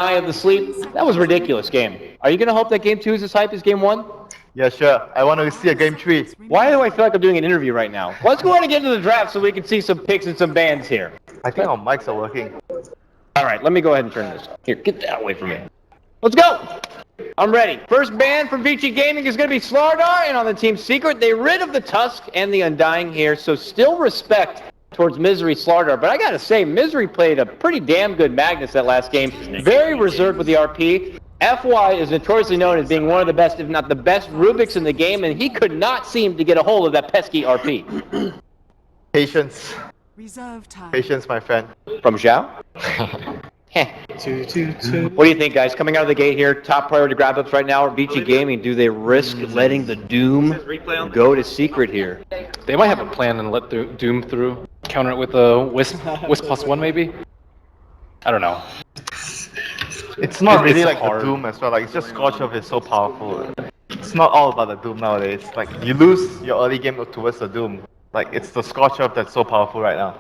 eye of the sleep. That was a ridiculous game. Are you going to hope that game 2 is as hype as game 1? Yeah, sure. I want to see a game 3. Why do I feel like I'm doing an interview right now? Let's go ahead and get into the draft so we can see some picks and some bands here. I think our mics are working. All right, let me go ahead and turn this. Here, get that away from me. Let's go. I'm ready. First band from Vici Gaming is going to be Slardar, and on the Team Secret, they rid of the Tusk and the Undying here, so still respect towards Misery Slardar. But I got to say, Misery played a pretty damn good Magnus that last game. Very reserved with the RP. FY is notoriously known as being one of the best, if not the best, Rubiks in the game, and he could not seem to get a hold of that pesky RP. Patience. Reserve time. Patience, my friend. From Zhao? What do you think, guys? Coming out of the gate here, top priority grab-ups right now are Vici Gaming. Do they risk letting the Doom go to Secret here? They might have a plan and let the Doom through. Counter it with a Wisp +1 maybe? I don't know. It's not really like hard. the Doom as well. Like, it's just Scorch Earth is so powerful. It's not all about the Doom nowadays. Like, you lose your early game towards the Doom. Like, it's the Scorch Earth that's so powerful right now.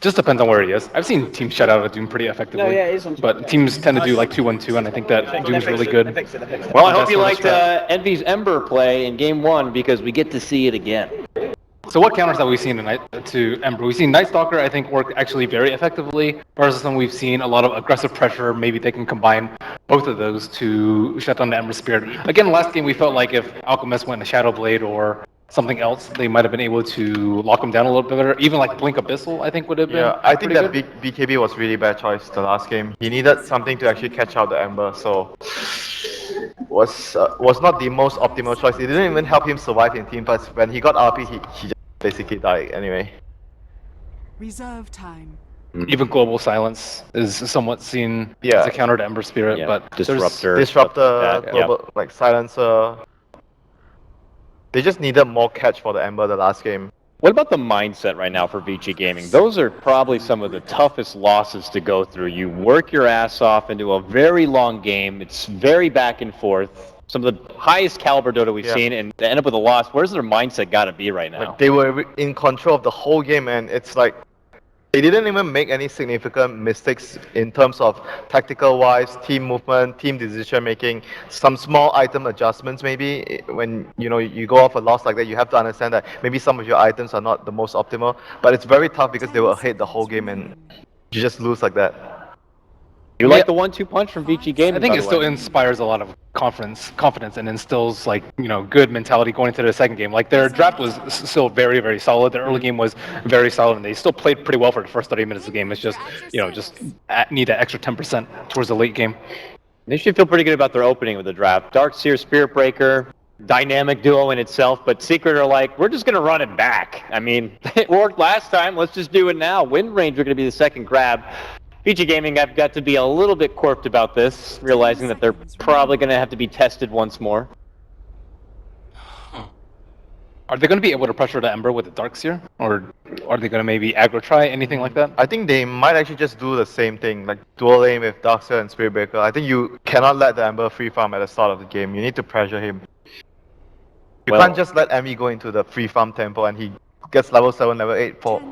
Just depends on where he is. I've seen teams shut out a Doom pretty effectively. No, yeah, it is on but teams tend to do like 2-1-2, and I think that Doom's really good. Well, I hope you liked Envy's Ember play in game 1 because we get to see it again. So what counters have we seen tonight to Ember? We've seen Night Stalker, I think, work actually very effectively. Versus them, we've seen a lot of aggressive pressure. Maybe they can combine both of those to shut down the Ember Spirit. Again, last game we felt like if Alchemist went a Shadow Blade or something else, they might have been able to lock him down a little bit better. Even like Blink Abyssal, I think would have been. Yeah, I think that good. BKB was really bad choice the last game. He needed something to actually catch out the Ember, so was not the most optimal choice. It didn't even help him survive in team fights. When he got RP, he just basically died anyway. Reserve time. Even Global Silence is somewhat seen as a counter to Ember Spirit, but Disruptor, global, like Silencer. They just needed more catch for the Ember the last game. What about the mindset right now for Vici Gaming? Those are probably some of the toughest losses to go through. You work your ass off into a very long game. It's very back and forth. Some of the highest caliber Dota we've seen, and to end up with a loss, where's their mindset got to be right now? Like, they were in control of the whole game, and it's like they didn't even make any significant mistakes in terms of tactical-wise, team movement, team decision-making, some small item adjustments maybe. When you go off a loss like that, you have to understand that maybe some of your items are not the most optimal, but it's very tough because they were ahead the whole game and you just lose like that. You like the 1-2 punch from Vici Gaming? I think it still inspires a lot of confidence and instills good mentality going into the second game. Like their draft was still very, very solid. Their early game was very solid, and they still played pretty well for the first 30 minutes of the game. It's just need that extra 10% towards the late game. They should feel pretty good about their opening with the draft. Darkseer, Spirit Breaker, dynamic duo in itself, but Secret are like, we're just going to run it back. I mean, it worked last time. Let's just do it now. Wind Range are going to be the second grab. Vici Gaming, I've got to be a little bit quirked about this, realizing that they're probably going to have to be tested once more. Are they going to be able to pressure the Ember with the Darkseer? Or are they going to maybe aggro try, anything like that? I think they might actually just do the same thing, like dual aim with Darkseer and Spirit Breaker. I think you cannot let the Ember free farm at the start of the game. You need to pressure him. You can't just let Emmy go into the free farm tempo and he gets level 7, level 8 for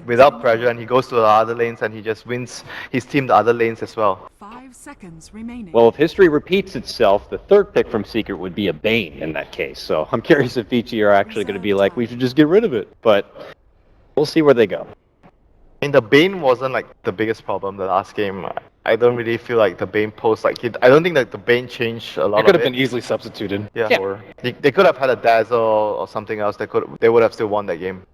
without pressure, and he goes to the other lanes and he just wins his team the other lanes as well. 5 seconds remaining. Well, if history repeats itself, the third pick from Secret would be a Bane in that case. So I'm curious if Vici are actually going to be like, we should just get rid of it. But we'll see where they go. I mean, the Bane wasn't like the biggest problem the last game. I don't really feel like the Bane posed like I don't think that the Bane changed a lot. It could have been easily substituted. Yeah. Or they could have had a Dazzle or something else. They would have still won that game.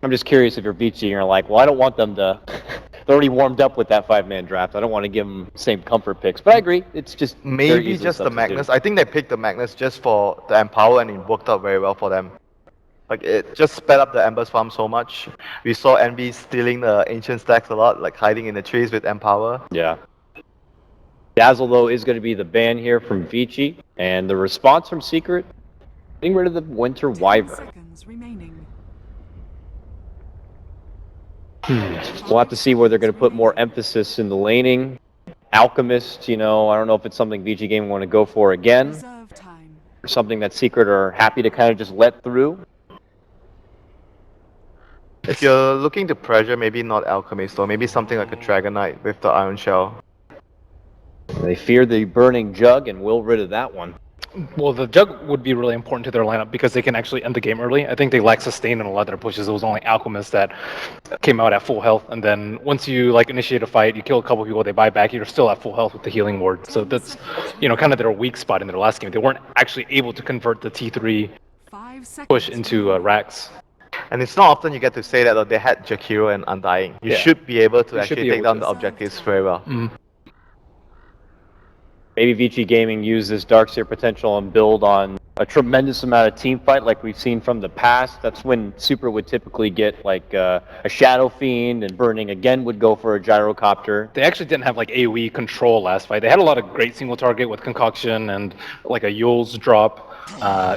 I'm just curious if you're Vici and you're like, well, I don't want them to. They're already warmed up with that 5-man draft. I don't want to give them the same comfort picks. But I agree. It's just maybe just the Magnus. I think they picked the Magnus just for the Empower, and it worked out very well for them. Like, it just sped up the Ember's farm so much. We saw Envy stealing the ancient stacks a lot, like hiding in the trees with Empower. Yeah. Dazzle, though, is going to be the ban here from Vici. And the response from Secret, getting rid of the Winter Wyvern. Seconds remaining. We'll have to see where they're going to put more emphasis in the laning. Alchemist, I don't know if it's something Vici Gaming want to go for again. Reserve time. Or something that Secret are happy to kind of just let through. If you're looking to pressure, maybe not Alchemist, or maybe something like a Dragon Knight with the Iron Shell. They fear the burning jug and will rid of that one. Well, the jug would be really important to their lineup because they can actually end the game early. I think they lack sustain in a lot of their pushes. It was only Alchemist that came out at full health, and then once you like initiate a fight, you kill a couple people, they buy back, you're still at full health with the healing ward. So that's, you know, kind of their weak spot in their last game. They weren't actually able to convert the T3 5 seconds. push into Rax. And it's not often you get to say that though. They had Jakiro and Undying. You Yeah. should be able to You should actually be take able down to. the objectives very well. Maybe Vici Gaming use this Darkseer potential and build on a tremendous amount of team fight like we've seen from the past. That's when Super would typically get like a Shadow Fiend, and Burning again would go for a Gyrocopter. They actually didn't have like AoE control last fight. They had a lot of great single target with Concoction and like a Yule's drop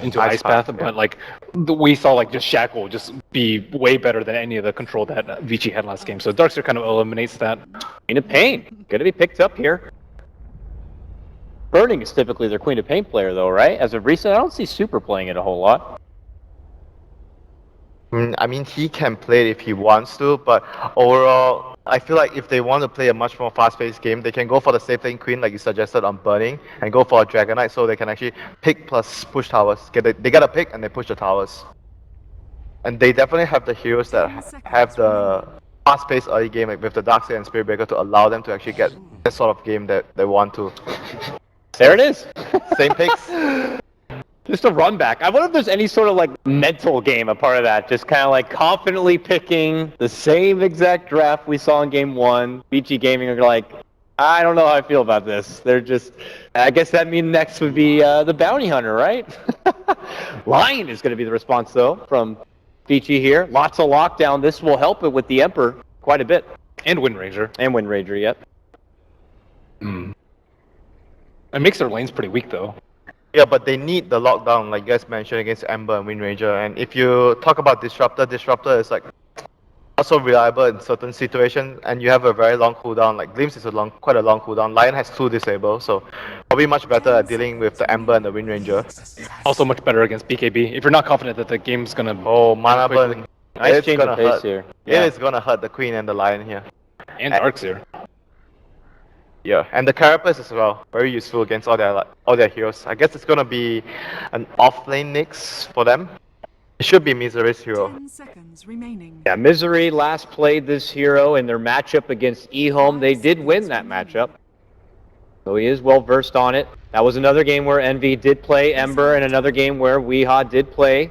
into Ice Path, but like we saw like just Shackle just be way better than any of the control that Vici had last game. So Darkseer kind of eliminates that. Queen of Pain, gonna be picked up here. Burning is typically their Queen of Pain player though, right? As of recent, I don't see Super playing it a whole lot. I mean, he can play it if he wants to, but overall, I feel like if they want to play a much more fast-paced game, they can go for the safe lane Queen, like you suggested on Burning, and go for a Dragon Knight, so they can actually pick plus push towers. They get a pick and they push the towers. And they definitely have the heroes that have the fast-paced early game, like with the Darkseer and Spirit Breaker, to allow them to actually get that sort of game that they want to. There it is. Same picks. Just a run back. I wonder if there's any sort of like mental game a part of that. Just kind of like confidently picking the same exact draft we saw in game 1. Vici Gaming are like, I don't know how I feel about this. They're just, I guess that means next would be the Bounty Hunter, right? Lion is going to be the response though from Vici here. Lots of lockdown. This will help it with the Emperor quite a bit. And Wind Ranger. And Wind Ranger, yep. It makes their lanes pretty weak though. Yeah, but they need the lockdown, like you guys mentioned, against Ember and Wind Ranger. And if you talk about Disruptor is like not so reliable in certain situations, and you have a very long cooldown. Like Glimpse is quite a long cooldown. Lion has 2 disable, so probably much better at dealing with the Ember and the Wind Ranger. Also much better against BKB. If you're not confident that the game's gonna Oh, mana quickly. burn. Nice It's change of gonna pace hurt. here. It is gonna hurt the Queen and the Lion here. and Darkseer. Yeah, and the Carapace as well. Very useful against all their heroes. I guess it's gonna be an off-lane Nyx for them. It should be Misery's hero. 10 seconds remaining. Yeah, Misery last played this hero in their matchup against eHome. They did win that matchup. So he is well versed on it. That was another game where Envy did play Ember, and another game where Weehaw did play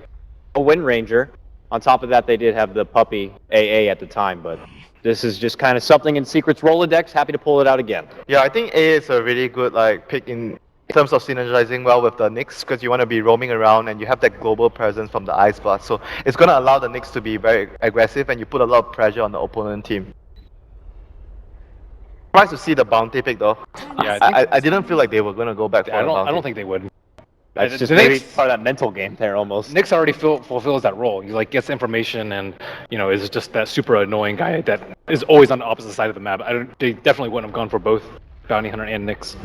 a Wind Ranger. On top of that, they did have the puppy AA at the time, but this is just kind of something in Secret's Rolodex. Happy to pull it out again. Yeah, I think A is a really good like pick in terms of synergizing well with the Nyx, because you want to be roaming around and you have that global presence from the Ice Blast. So it's going to allow the Nyx to be very aggressive, and you put a lot of pressure on the opponent team. Surprised to see the bounty pick though. Yeah, I didn't feel like they were going to go back for I the bounty. don't think they would. That's just the maybe Nyx- part of that mental game there almost. Nyx already fulfills that role. He like gets information and, you know, is just that super annoying guy that is always on the opposite side of the map. They definitely wouldn't have gone for both Bounty Hunter and Nyx.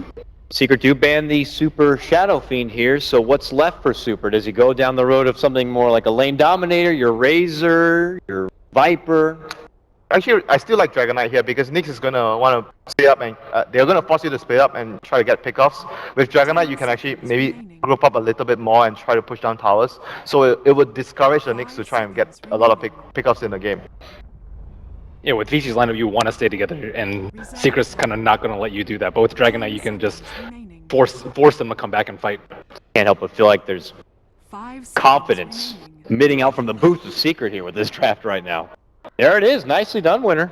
Secret do ban the Super Shadow Fiend here, so what's left for Super? Does he go down the road of something more like a lane dominator, your Razor, your Viper? Actually, I still like Dragon Knight here because Nyx is going to want to split up, and they're going to force you to split up and try to get pickoffs. With Dragon Knight, you can actually maybe group up a little bit more and try to push down towers. So it would discourage the Nyx to try and get a lot of pickoffs in the game. Yeah, with Vici's lineup, you want to stay together, and Secret's kind of not going to let you do that. But with Dragon Knight, you can just Remaining. force them to come back and fight. Can't help but feel like there's 5 seconds confidence remaining. emitting out from the booth of Secret here with this draft right now. There it is. Nicely done, winner.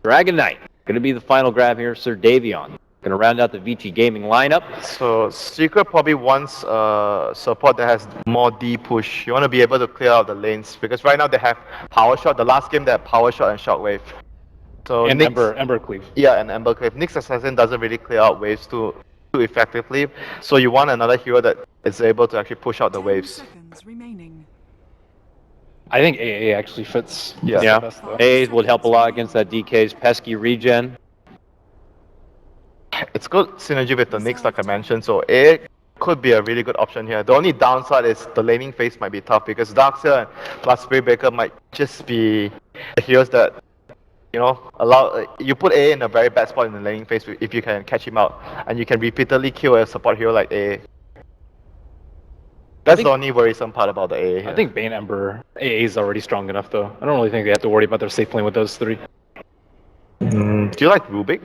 Dragon Knight. Going to be the final grab here, Sir Davion. Going to round out the Vici Gaming lineup. So Secret probably wants support that has more D push. You want to be able to clear out the lanes because right now they have Power Shot. The last game they had Power Shot and Shockwave. So And Nyx, Ember Cleave. yeah, and Ember Cliff. Nyx Assassin doesn't really clear out waves too effectively. So you want another hero that is able to actually push out the 10 waves. seconds remaining. I think AA actually fits. Yeah. Yeah. Best, though. A's would help a lot against that DK's pesky regen. It's good synergy with the Nyx, like I mentioned. So it could be a really good option here. The only downside is the laning phase might be tough because Darkseer plus Spirit Breaker might just be the heroes that you know, you put A in a very bad spot in the laning phase if you can catch him out, and you can repeatedly kill a support hero like A. That's the only worrisome part about the A here. I think Bane Ember AA is already strong enough though. I don't really think they have to worry about their safe lane with those three. Do you like Rubik?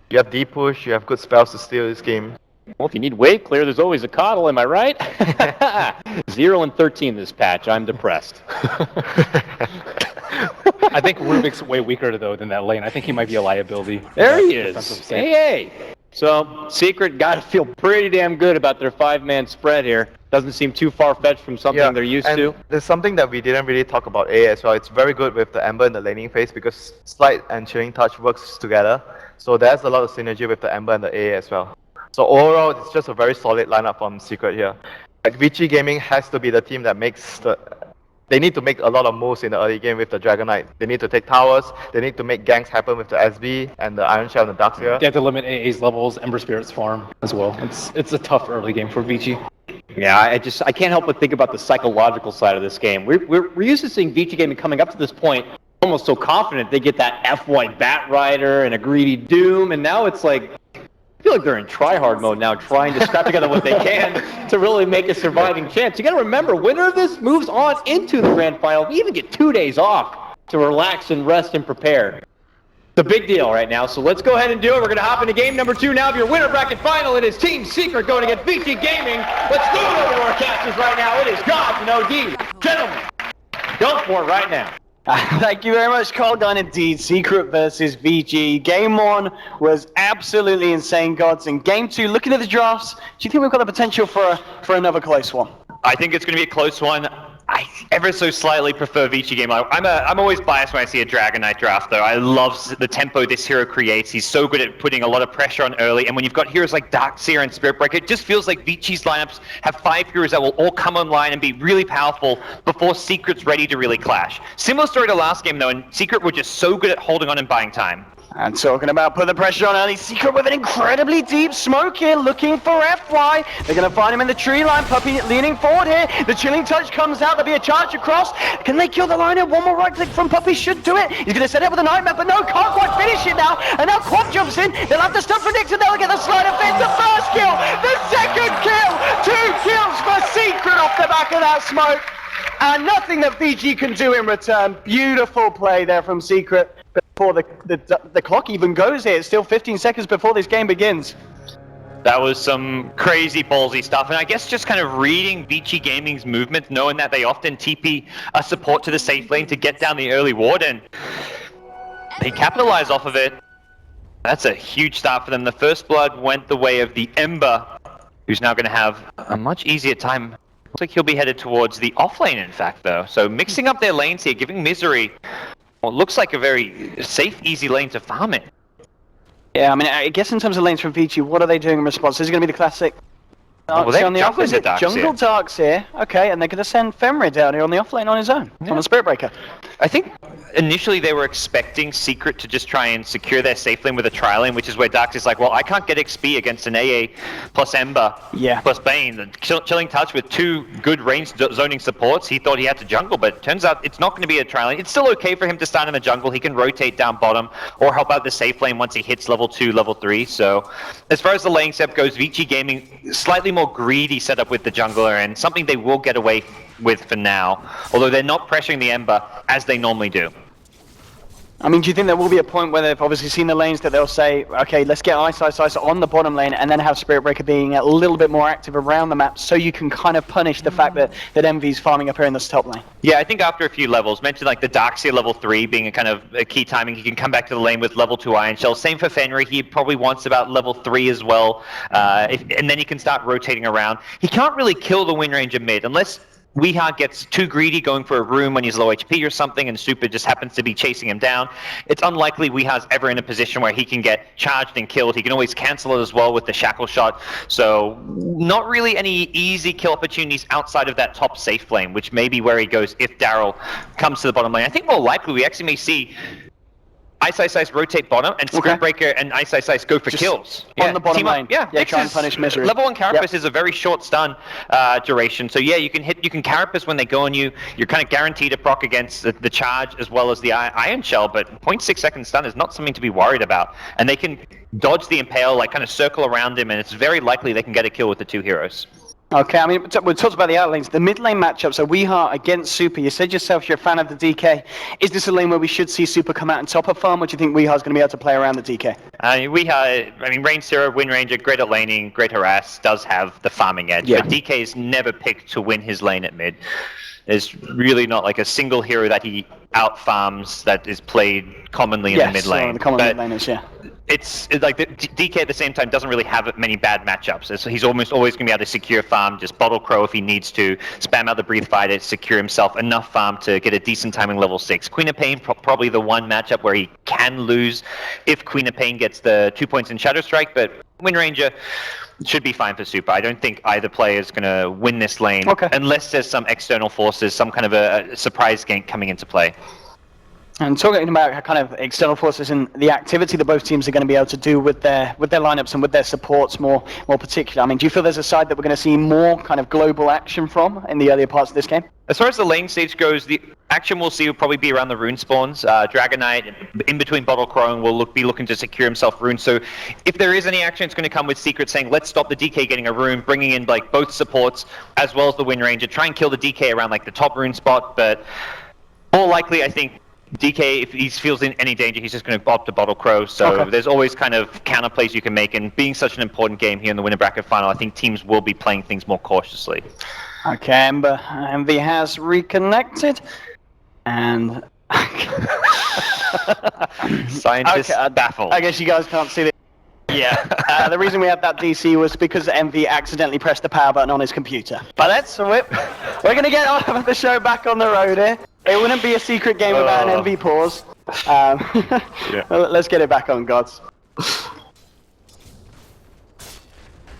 You have deep push, you have good spells to steal this game. Well, if you need wave clear, there's always a coddle, am I right? 0-13 this patch. I'm depressed. I think Rubik's way weaker though than that lane. I think he might be a liability. There he is. Hey. So, Secret got to feel pretty damn good about their 5-man spread here. Doesn't seem too far-fetched from something they're used to. There's something that we didn't really talk about A as well. It's very good with the Ember in the laning phase because Slide and Chilling Touch works together. So there's a lot of synergy with the Ember and the A as well. So overall, it's just a very solid lineup from Secret here. Like Vici Gaming has to be the team that makes the... They need to make a lot of moves in the early game with the Dragon Knight. They need to take towers, they need to make ganks happen with the SB and the Iron Shell and the Darkseer. They have to limit AA's levels, Ember Spirit's farm as well. It's a tough early game for Vici. Yeah, I can't help but think about the psychological side of this game. We're used to seeing Vici Gaming coming up to this point almost so confident they get that F-White Bat Rider and a greedy Doom, and now it's like, I feel like they're in try-hard mode now, trying to scrap together what they can to really make a surviving chance. You got to remember, winner of this moves on into the grand final. We even get 2 days off to relax and rest and prepare. It's a big deal right now, so let's go ahead and do it. We're going to hop into game number 2 now of your winner bracket final. It is Team Secret going against Vici Gaming. Let's do it over to our casters right now. It is Gods and OD. Gentlemen, go for it right now. Thank you very much, Colgan. Indeed, Secret versus Vici. Game 1 was absolutely insane, Gods. And Game 2, looking at the drafts, do you think we've got the potential for another close one? I think it's going to be a close one. I ever so slightly prefer Vici game. I'm always biased when I see a Dragon Knight draft, though. I love the tempo this hero creates. He's so good at putting a lot of pressure on early, and when you've got heroes like Darkseer and Spiritbreaker, it just feels like Vici's lineups have 5 heroes that will all come online and be really powerful before Secret's ready to really clash. Similar story to last game, though, and Secret were just so good at holding on and buying time. And talking about put the pressure on early, Secret with an incredibly deep smoke here, looking for FY. They're going to find him in the tree line. Puppey leaning forward here. The Chilling Touch comes out. There'll be a charge across. Can they kill the line here? One more right click from Puppey should do it. He's going to set it with a nightmare, but no, can't quite finish it now. And now Quad jumps in. They'll have to stop predicting. They'll get the slide of fence. The first kill, the second kill. 2 kills for Secret off the back of that smoke. And nothing that Vici can do in return. Beautiful play there from Secret. Before the clock even goes here, it's still 15 seconds before this game begins. That was some crazy ballsy stuff, and I guess just kind of reading Vici Gaming's movement, knowing that they often TP a support to the safe lane to get down the early ward, and they capitalize off of it. That's a huge start for them. The first blood went the way of the Ember, who's now going to have a much easier time. Looks like he'll be headed towards the off lane, in fact, though. So mixing up their lanes here, giving Misery what looks like a very safe, easy lane to farm it. Yeah, I mean, I guess in terms of lanes from Vici, what are they doing in response? This is going to be the classic Well, they on the off lane. Jungle Darkseer. Okay, and they're going to send Fenrir down here on the off lane on his own, on the Spiritbreaker. I think initially they were expecting Secret to just try and secure their safe lane with a tri lane, which is where Darkseer's like, well, I can't get XP against an AA plus Ember plus Bane. The Chilling Touch with 2 good range zoning supports. He thought he had to jungle, but it turns out it's not going to be a tri lane. It's still okay for him to start in the jungle. He can rotate down bottom or help out the safe lane once he hits level 2, level 3. So as far as the lane setup goes, Vici Gaming slightly more greedy setup with the jungler and something they will get away with for now, although they're not pressuring the Ember as they normally do. I mean, do you think there will be a point where they've obviously seen the lanes that they'll say, okay, let's get Ice on the bottom lane and then have Spiritbreaker being a little bit more active around the map so you can kind of punish the fact that Envy's farming up here in this top lane? Yeah, I think after a few levels, mentioned like the Darkseer level 3 being a kind of a key timing, he can come back to the lane with level 2 Iron Shell. Same for Fenrir, he probably wants about level 3 as well, and then he can start rotating around. He can't really kill the win range of mid unless Weeha gets too greedy going for a room when he's low HP or something and Super just happens to be chasing him down. It's unlikely Weeha's ever in a position where he can get charged and killed. He can always cancel it as well with the shackle shot. So not really any easy kill opportunities outside of that top safe lane, which may be where he goes if Daryl comes to the bottom lane. I think more likely we actually may see Ice rotate bottom, and Spirit Breaker and Ice go for kills. On the bottom team up. lane. Yeah, try and punish Misery. Level 1 Carapace is a very short stun duration, so yeah, you can Carapace when they go on you. You're kind of guaranteed to proc against the charge as well as the Iron Shell, but 0.6 second stun is not something to be worried about. And they can dodge the Impale, like kind of circle around him, and it's very likely they can get a kill with the 2 heroes. Okay, I mean, we talked about the outlanes. The mid lane matchup, so Weeheart against Super. You said yourself you're a fan of the DK. Is this a lane where we should see Super come out and top of farm, or do you think Weeheart's going to be able to play around the DK? Range 0, Wind Ranger, great at laning, great harass, does have the farming edge, but DK is never picked to win his lane at mid. There's really not like a single hero that he out farms that is played commonly in the mid lane. The common mid laners, It's like the DK at the same time doesn't really have many bad matchups. So he's almost always going to be able to secure farm, just bottle crow if he needs to, spam out the breathe fighter, secure himself enough farm to get a decent timing level 6. Queen of Pain probably the one matchup where he can lose if Queen of Pain gets the 2 points in Shadow Strike, but Wind Ranger should be fine for Super. I don't think either player is going to win this lane unless there's some external forces, some kind of a surprise gank coming into play. And talking about kind of external forces and the activity that both teams are going to be able to do with their lineups and with their supports more particular. I mean, do you feel there's a side that we're going to see more kind of global action from in the earlier parts of this game? As far as the lane stage goes, the action we'll see will probably be around the rune spawns. Dragon Knight, in between bottle crowing, will be looking to secure himself runes. So if there is any action, it's going to come with Secret saying, let's stop the DK getting a rune, bringing in like both supports as well as the Wind Ranger, try and kill the DK around like the top rune spot. But more likely, I think DK, if he feels in any danger, he's just going to opt to bottle crow. So there's always kind of counter plays you can make. And being such an important game here in the winner bracket final, I think teams will be playing things more cautiously. Okay, Ember. Envy has reconnected. And scientists baffled. I guess you guys can't see this. Yeah, the reason we had that DC was because Envy accidentally pressed the power button on his computer. But we're going to get on with the show back on the road here. It wouldn't be a secret game without an Envy pause. Let's get it back on, gods.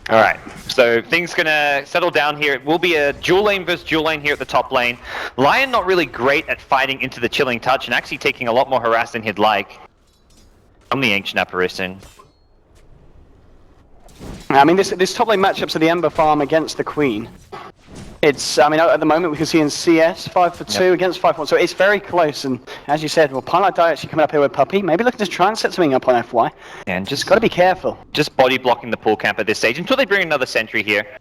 Alright, so things gonna settle down here. It will be a dual lane versus dual lane here at the top lane. Lion not really great at fighting into the Chilling Touch and actually taking a lot more harass than he'd like from the Ancient Apparition. I mean, this top lane matchups of the Ember farm against the Queen. It's, I mean, at the moment we can see in CS 5 for 2 against 5 for 1, so it's very close. And as you said, well, Pilot Die actually coming up here with Puppy, maybe looking to try and set something up on FY. And just got to be careful. Just body blocking the pool camp at this stage until they bring another sentry here.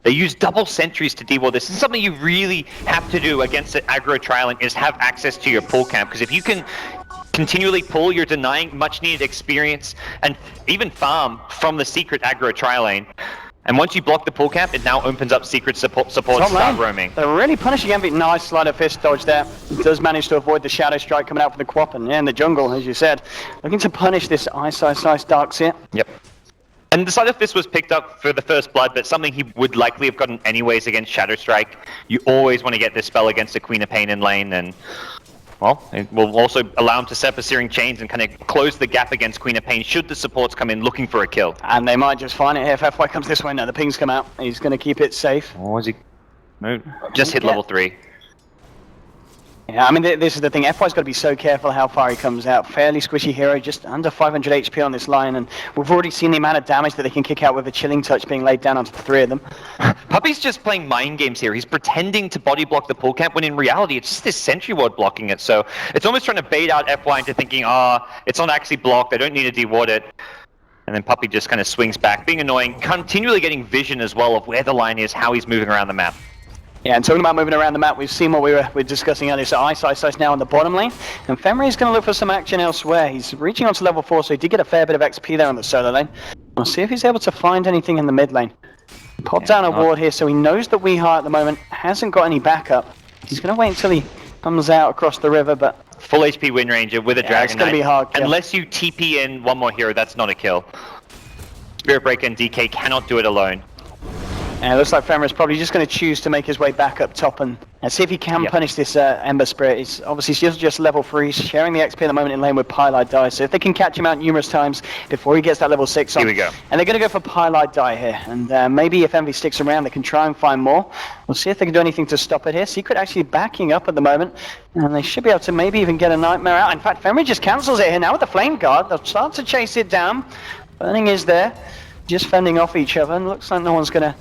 They use double sentries to dewall this. This is something you really have to do against an aggro trialing is have access to your pool camp, because if you can continually pull, you're denying much needed experience and even farm from the secret aggro tri-lane. And once you block the pool camp, it now opens up secret support to start roaming. They're really punishing Envy. Nice sleight of fist dodge there. He does manage to avoid the Shadow Strike coming out for the Quap, and in the jungle, as you said, looking to punish this Ice Darks here. Yep. And the sleight of fist was picked up for the first blood, but something he would likely have gotten anyways against Shadow Strike. You always want to get this spell against the Queen of Pain in lane, and well, it will also allow him to set up a Searing Chains and kind of close the gap against Queen of Pain should the supports come in looking for a kill. And they might just find it here if FY comes this way. No, the pings come out. He's going to keep it safe. Or is he? No, just hit level 3. Yeah, I mean, this is the thing. FY's got to be so careful how far he comes out. Fairly squishy hero, just under 500 HP on this line, and we've already seen the amount of damage that they can kick out with a Chilling Touch being laid down onto the 3 of them. Puppy's just playing mind games here. He's pretending to body block the pool camp when in reality it's just this sentry ward blocking it. So it's almost trying to bait out FY into thinking, it's not actually blocked, I don't need to deward it. And then Puppy just kind of swings back, being annoying, continually getting vision as well of where the line is, how he's moving around the map. Yeah, and talking about moving around the map, we've seen what we were discussing earlier. So Ice now on the bottom lane, and Fenrir is going to look for some action elsewhere. He's reaching onto level 4, so he did get a fair bit of XP there on the solo lane. We'll see if he's able to find anything in the mid lane. Pop down a ward here, so he knows that Weeheart at the moment hasn't got any backup. He's going to wait until he comes out across the river, but full HP Wind Ranger with a Dragon it's going to Knight. be hard kill. Unless you TP in one more hero, that's not a kill. Spirit Breaker and DK cannot do it alone. And it looks like Fenrir's probably just going to choose to make his way back up top and see if he can punish this Ember Spirit. He's obviously just level 3, sharing the XP at the moment in lane with Pylite Die. So if they can catch him out numerous times before he gets that level 6 on. Here we go. And they're going to go for Pylite Die here. And maybe if Envy sticks around, they can try and find more. We'll see if they can do anything to stop it here. Secret actually backing up at the moment. And they should be able to maybe even get a Nightmare out. In fact, Fenrir just cancels it here now with the Flame Guard. They'll start to chase it down. Burning is there, just fending off each other. And looks like no one's going to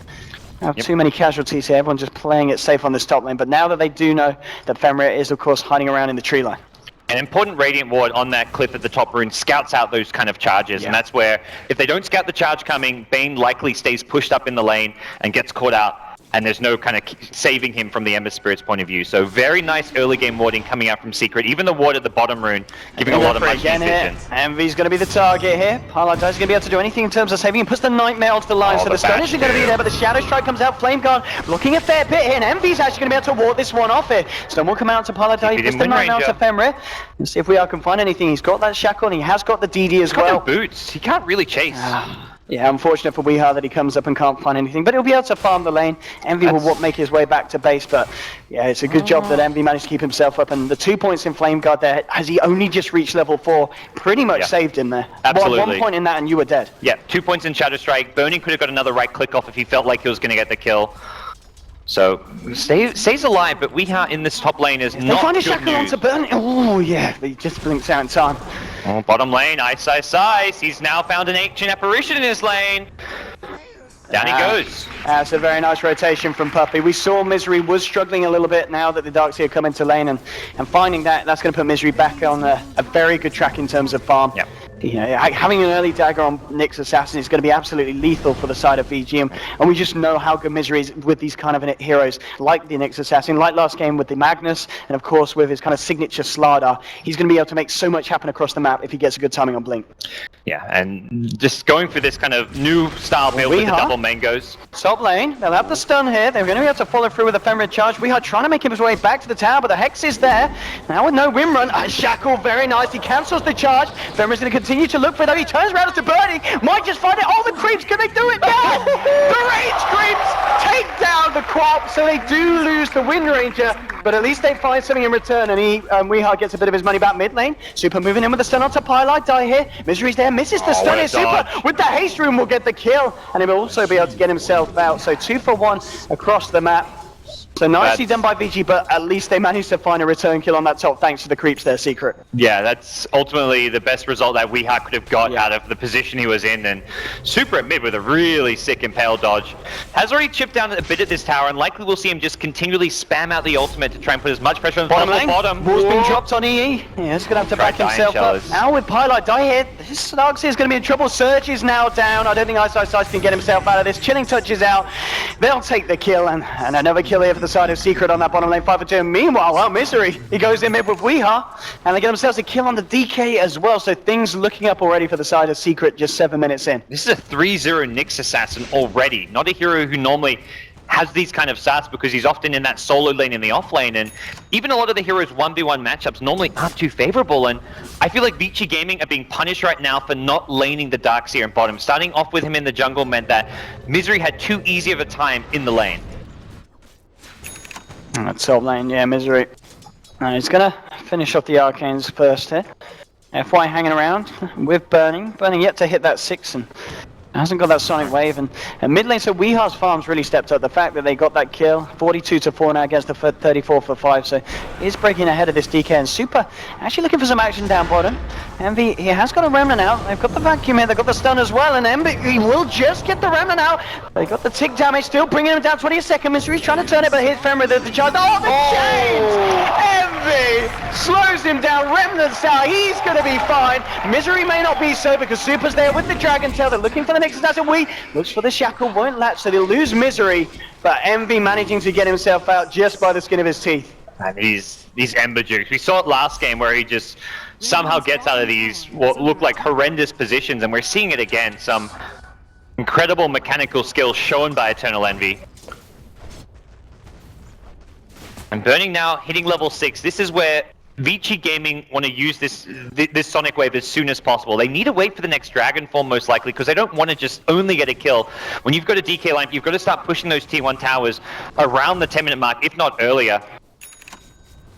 have too many casualties here. Everyone's just playing it safe on this top lane. But now that they do know that Fenrir is, of course, hiding around in the tree line. An important Radiant Ward on that cliff at the top rune scouts out those kind of charges, and that's where, if they don't scout the charge coming, Bane likely stays pushed up in the lane and gets caught out, and there's no kind of saving him from the Ember Spirit's point of view. So very nice early game warding coming out from Secret. Even the ward at the bottom rune giving a lot of much vision. Envy's going to be the target here. Pylite Die's going to be able to do anything in terms of saving him. Puts the Nightmare onto the line, so the stun isn't going to be there, but the Shadow Strike comes out. Flame Guard looking a fair bit here, and Envy's actually going to be able to ward this one off here. Stun will come out to Pylite Die. He puts the Nightmare onto Fenrir. Let's see if we can find anything. He's got that Shackle, and he has got the DD as well. He's got no boots. He can't really chase. Yeah, unfortunate for Weeha that he comes up and can't find anything, but he'll be able to farm the lane. Envy will make his way back to base, but yeah, it's a good job that Envy managed to keep himself up, and the 2 points in Flame Guard there, as he only just reached level 4, pretty much saved him there. Absolutely. One point in that and you were dead. Yeah, 2 points in Shadow Strike. Burning could have got another right click off if he felt like he was going to get the kill. So, stays alive, but Weeha in this top lane is not good news. They find a Shackle onto Burning. Oh yeah, he just blinks out in time. Oh, bottom lane, Ice. He's now found an ancient apparition in his lane. Down he goes. That's a very nice rotation from Puppey. We saw Misery was struggling a little bit now that the Darkseer come into lane, and finding that's going to put Misery back on a very good track in terms of farm. Yep. You know, having an early dagger on Nyx Assassin is going to be absolutely lethal for the side of VGM, and we just know how good Misery is with these kind of heroes like the Nyx Assassin, like last game with the Magnus, and of course with his kind of signature Slardar. He's going to be able to make so much happen across the map if he gets a good timing on Blink. Yeah, and just going for this kind of new style build with the double mangoes. Top lane, they'll have the stun here. They're going to be able to follow through with a Fenrir charge. Weeha trying to make his way back to the tower, but the Hex is there. Now with no win run, Shackle, very nice. He cancels the charge. Fenrir's going to continue to look for it, though. He turns around to Birdie. Might just find it. Oh, the creeps, can they do it? No! The Rage Creeps take down the Quap, so they do lose the Wind Ranger, but at least they find something in return, and Weeha gets a bit of his money back mid lane. Super moving in with the stun onto Pylite Die here. Misery's there, misses the stun here. Super with the haste room will get the kill, and he will also be able to get himself out. So 2 for 1 across the map. So nicely done by Vici, but at least they managed to find a return kill on that top thanks to the creeps there, Secret. Yeah, that's ultimately the best result that Weeha could have got out of the position he was in, and Super at mid with a really sick Impale dodge. Has already chipped down a bit at this tower, and likely we'll see him just continually spam out the ultimate to try and put as much pressure on the bottom. Wall's been dropped on EE. Yeah, he's going to have to back himself up. Now with Pylite Die here, this Darkseer is going to be in trouble. Surge is now down. I don't think Ice can get himself out of this. Chilling Touch is out. They'll take the kill, and another kill here for the side of Secret on that bottom lane, 5 for 2. Meanwhile, Misery, he goes in mid with Weeha, and they get themselves a kill on the DK as well, so things looking up already for the side of Secret just 7 minutes in. This is a 3-0 Nyx Assassin already, not a hero who normally has these kind of stats because he's often in that solo lane in the off lane, and even a lot of the heroes 1v1 matchups normally aren't too favorable, and I feel like Vici Gaming are being punished right now for not laning the Darkseer in bottom. Starting off with him in the jungle meant that Misery had too easy of a time in the lane. That's top lane, yeah, Misery. He's gonna finish off the Arcanes first here. FY hanging around with Burning. Burning yet to hit that 6 and hasn't got that Sonic Wave. And mid lane, so Weeha's farms really stepped up. The fact that they got that kill, 42-4 now against the 34 for 5. So he's breaking ahead of this DK, and Super actually looking for some action down bottom. Envy, he has got a Remnant out. They've got the Vacuum here, they've got the stun as well, and Envy, he will just get the Remnant out. They got the tick damage, still bringing him down 20 a second. Misery's trying to turn it, but here's Fenrir with the charge. Oh, the chains! Envy slows him down, Remnant's out, he's going to be fine. Misery may not be so because Super's there with the Dragon Tail. They're looking for the next assassin. Looks for the Shackle, won't latch, so they'll lose Misery, but Envy managing to get himself out just by the skin of his teeth. And these Ember Jukes, we saw it last game where he just somehow gets out of these what look like horrendous positions, and we're seeing it again. Some incredible mechanical skills shown by Eternal Envy. And Burning now hitting level 6. This is where Vici Gaming want to use this Sonic Wave as soon as possible. They need to wait for the next Dragon Form most likely because they don't want to just only get a kill. When you've got a DK line, you've got to start pushing those Tier 1 towers around the 10-minute mark, if not earlier.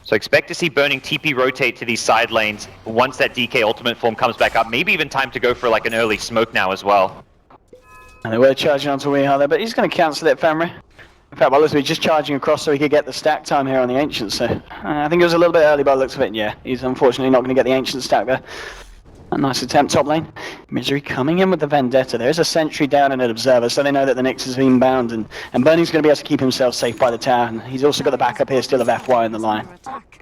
So expect to see Burning TP rotate to these side lanes once that DK ultimate form comes back up. Maybe even time to go for like an early smoke now as well. And they were charging onto Weehaw there, but he's going to cancel it, Femre. In fact, by the looks of it, he's just charging across so he could get the stack time here on the Ancient. So I think it was a little bit early by the looks of it. Yeah, he's unfortunately not going to get the Ancient stack there. A nice attempt top lane. Misery coming in with the Vendetta. There is a sentry down and an observer, so they know that the Nyx has been bound, and Burning's going to be able to keep himself safe by the tower. And he's also got the backup here still of FY in the line.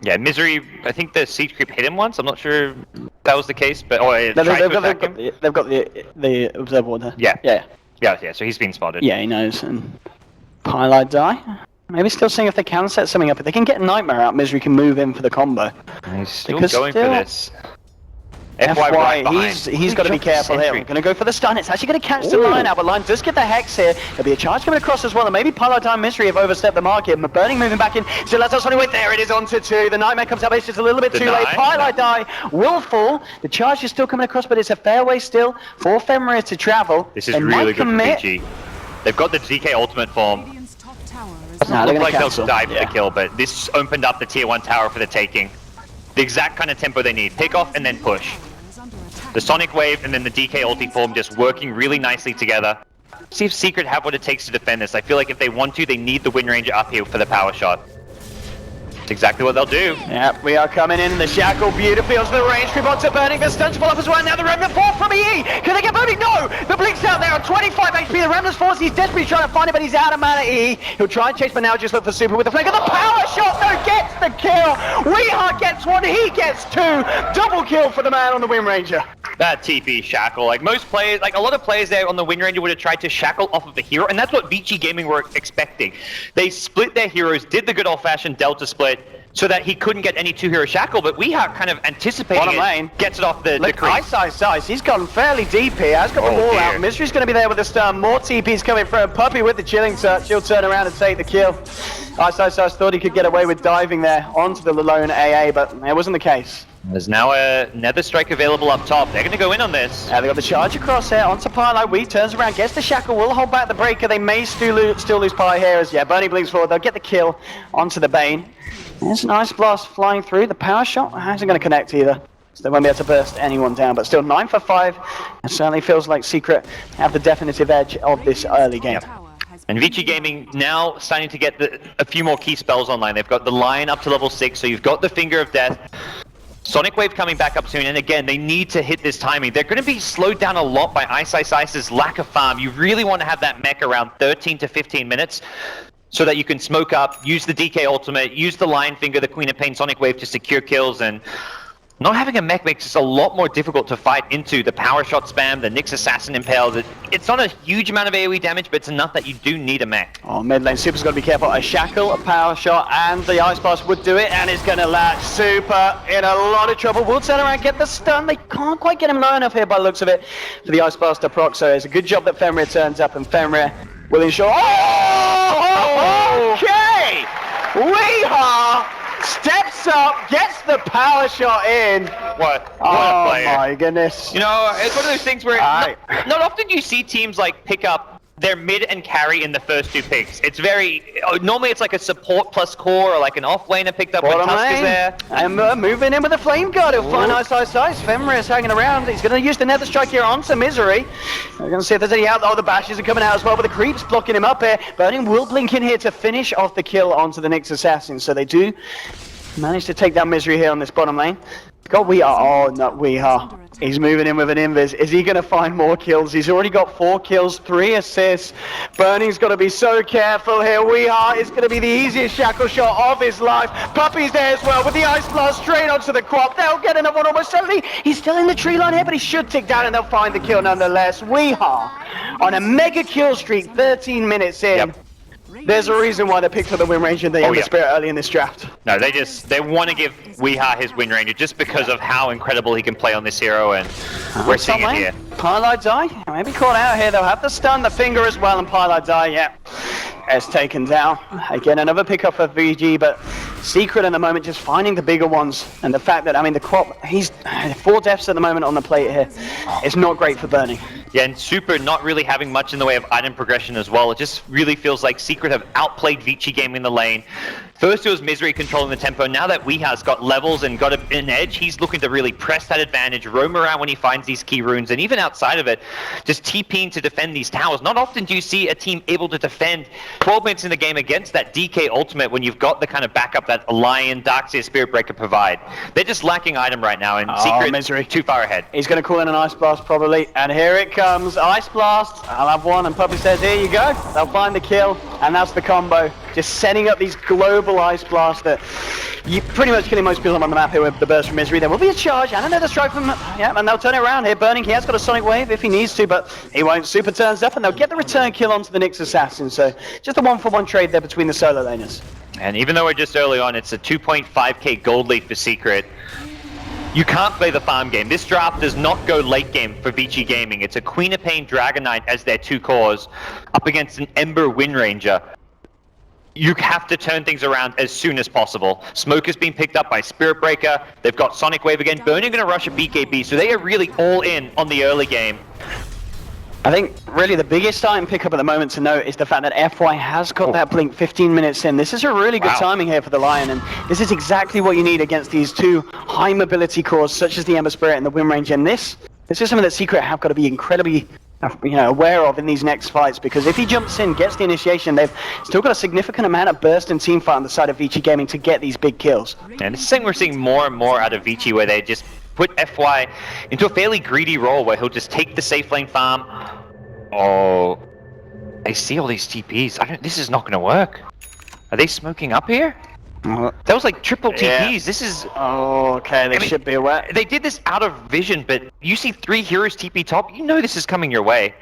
Yeah, Misery, I think the siege creep hit him once. I'm not sure if that was the case, but they've got the observer ward there. Yeah, so he's been spotted. Yeah, he knows. And Pylite die. Maybe still seeing if they can set something up. If they can get Nightmare out, Misery can move in for the combo. He's still going for this. FY, right he's got to be careful here. We're going to go for the stun. It's actually going to catch the line out, but Line does get the Hex here. There'll be a charge coming across as well, and maybe Pylite and Misery have overstepped the market. But Burning moving back in. Still has us on wait. There it is onto 2. The Nightmare comes out, but it's just a little bit too late. Pylite die will fall. The charge is still coming across, but it's a fair way still for Fenrir to travel. This is really good for Vici. They've got the DK ultimate form. Radiant's top tower is Nah, Looked like they'll die for the kill, but this opened up the Tier 1 tower for the taking. The exact kind of tempo they need. Pick off and then push. under attack. The Sonic Wave and then the DK ulti form just working really nicely together. See if Secret have what it takes to defend this. I feel like if they want to, they need the Wind Ranger up here for the power shot. It's exactly what they'll do. Yep, we are coming in. The Shackle beautifully onto the range. Creep onto Burning. The stun's fall off as well. Now the Remnant Force from EE. Can they get Burning? No! The Blink's out there on 25 HP. The Remnant Force, he's desperately trying to find it, but he's out of mana EE. He'll try and chase, but now just look for Super with the flank of the power shot. No, gets the kill. Weehaw gets one. He gets 2. Double kill for the man on the Wind Ranger. That TP shackle, like most players, like a lot of players there on the Wind Ranger would have tried to shackle off of the hero, and that's what Vici Gaming were expecting. They split their heroes, did the good old-fashioned Delta split, so that he couldn't get any 2-hero shackle, but Weehaw kind of anticipating Bottom lane. Gets it off the creep. Ice. He's gone fairly deep here. Has got the wall out. Misery's going to be there with the stun. More TP's coming through. Puppy with the chilling touch. He'll turn around and take the kill. Ice thought he could get away with diving there onto the lone AA, but it wasn't the case. There's now a Nether Strike available up top. They're going to go in on this. They got the charge across here onto Pylite. Wee turns around, gets the shackle, will hold back the breaker. They may still lose Py here as Burning blinks forward. They'll get the kill onto the Bane. There's an Ice Blast flying through. The power shot isn't going to connect either. So they won't be able to burst anyone down, but still 9 for 5. It certainly feels like Secret have the definitive edge of this early game. And Vici Gaming now starting to get a few more key spells online. They've got the Lion up to level 6, so you've got the Finger of Death. Sonic Wave coming back up soon, and again, they need to hit this timing. They're going to be slowed down a lot by Ice's lack of farm. You really want to have that mech around 13 to 15 minutes so that you can smoke up, use the DK ultimate, use the Lion Finger, the Queen of Pain Sonic Wave to secure kills, and not having a mech makes it a lot more difficult to fight into the power shot spam, the Nyx Assassin Impale. It's not a huge amount of AoE damage, but it's enough that you do need a mech. Oh, mid lane, Super's got to be careful. A shackle, a power shot, and the Ice Blast would do it, and it's going to latch. Super in a lot of trouble. Will turn around, get the stun. They can't quite get him low enough here by the looks of it for the Ice Blast to proc, so it's a good job that Fenrir turns up, and Fenrir will ensure... Oh! Okay! Weehaw! Steps up, gets the power shot in. What a Oh player. My goodness. You know, it's one of those things where not often you see teams like pick up their mid and carry in the first 2 picks. It's very, normally it's like a support plus core or like an off laner picked up when Tusk is there. Ember moving in with a Flame Guard. He'll find Ice. Fenrir is hanging around. He's going to use the Nether Strike here onto Misery. We're going to see if there's any out. Oh, the bashes are coming out as well, but the creeps blocking him up here. Burning will blink in here to finish off the kill onto the Nyx Assassin. So they do manage to take down Misery here on this bottom lane. God, we are. Oh, not we are. He's moving in with an invis. Is he going to find more kills? He's already got 4 kills, 3 assists. Burning's got to be so careful here. Weehaw is going to be the easiest shackle shot of his life. Puppy's there as well with the Ice Blast straight onto the crop. They'll get another one almost certainly. He's still in the tree line here, but he should tick down and they'll find the kill nonetheless. Weehaw on a mega kill streak, 13 minutes in. Yep. There's a reason why they picked for the Wind Ranger and the Ember Spirit early in this draft. No, they want to give Weehaw his Wind Ranger just because of how incredible he can play on this hero, and we're seeing it here. Pylite die, maybe caught out here. They'll have the stun, the finger as well, and Pylite die, yeah. It's taken down. Again, another pickup for VG, but Secret at the moment just finding the bigger ones, and the fact that, I mean, the Quap, he's 4 deaths at the moment on the plate here. It's not great for Burning. Yeah, and Super not really having much in the way of item progression as well. It just really feels like Secret have outplayed Vici Gaming in the lane. First it was Misery controlling the tempo. Now that Weeha's got levels and got an edge, he's looking to really press that advantage, roam around when he finds these key runes, and even outside of it, just TPing to defend these towers. Not often do you see a team able to defend 12 minutes in the game against that DK ultimate when you've got the kind of backup that Lion, Darkseer, Spirit Breaker provide. They're just lacking item right now, and Secret Misery too far ahead. He's going to call in an Ice Blast probably, and here it comes. Ice Blast, I'll have one, and Puppy says, here you go. They'll find the kill, and that's the combo. Just setting up these global Ice Blasts that you pretty much killing most people on the map here with the burst from Misery. There will be a charge and another strike from, yeah, and they'll turn it around here. Burning, he has got a Sonic Wave if he needs to, but he won't. Super turns up, and they'll get the return kill onto the Nyx Assassin. So just a 1-for-1 trade there between the solo laners. And even though we're just early on, it's a 2.5k gold lead for Secret. You can't play the farm game. This draft does not go late game for Vici Gaming. It's a Queen of Pain Dragon Knight as their 2 cores up against an Ember Wind Ranger. You have to turn things around as soon as possible. Smoke has been picked up by Spirit Breaker. They've got Sonic Wave again. Burning going to rush a BKB, so they are really all in on the early game. I think really the biggest item pickup at the moment to note is the fact that FY has got that blink 15 minutes in. This is a really good timing here for the Lion, and this is exactly what you need against these 2 high mobility cores such as the Ember Spirit and the Wind Ranger. And this is something that Secret have got to be incredibly aware of in these next fights, because if he jumps in, gets the initiation, they've still got a significant amount of burst and team fight on the side of Vici Gaming to get these big kills. And this is something we're seeing more and more out of Vici, where they just put FY into a fairly greedy role where he'll just take the safe lane farm. Oh, I see all these TPs. This is not going to work. Are they smoking up here? That was like triple TPs. This is... Oh, okay, they should be aware. They did this out of vision, but you see 3 heroes TP top, you know this is coming your way.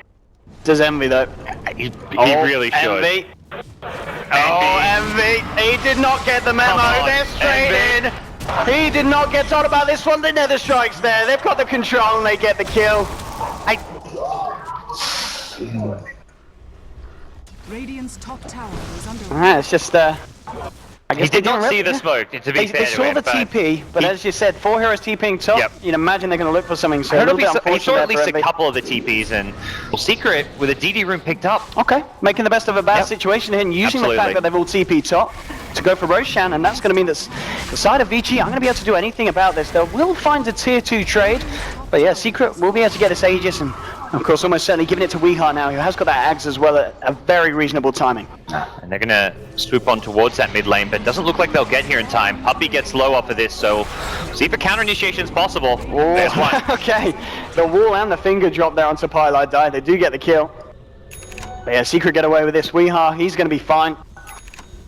Does Envy, though? He really should. Envy. Oh, Envy. He did not get the memo. They're straight in. He did not get told about this one. The Nether Strike's there. They've got the control, and they get the kill. Radiant's top tower is under Alright, it's just I guess he did not see the smoke, to be fair. They saw the TP, but as you said, 4 heroes TPing top, you'd imagine they're going to look for something, so a little bit unfortunate. He saw at least a couple of the TPs, and Secret with a DD room picked up. Okay, making the best of a bad situation here, and using the fact that they've all TP top to go for Roshan, and that's going to mean that the side of Vici aren't going to be able to do anything about this. They will find a tier 2 trade, but yeah, Secret will be able to get this Aegis, and of course almost certainly giving it to Weeha now, who has got that Ags as well at a very reasonable timing. And they're going to swoop on towards that mid lane, but it doesn't look like they'll get here in time. Puppy gets low off of this, so see if a counter initiation is possible. There's one. Okay, the wall and the finger drop there onto Pylite Die. They do get the kill. But yeah, Secret get away with this. Weeha, he's going to be fine.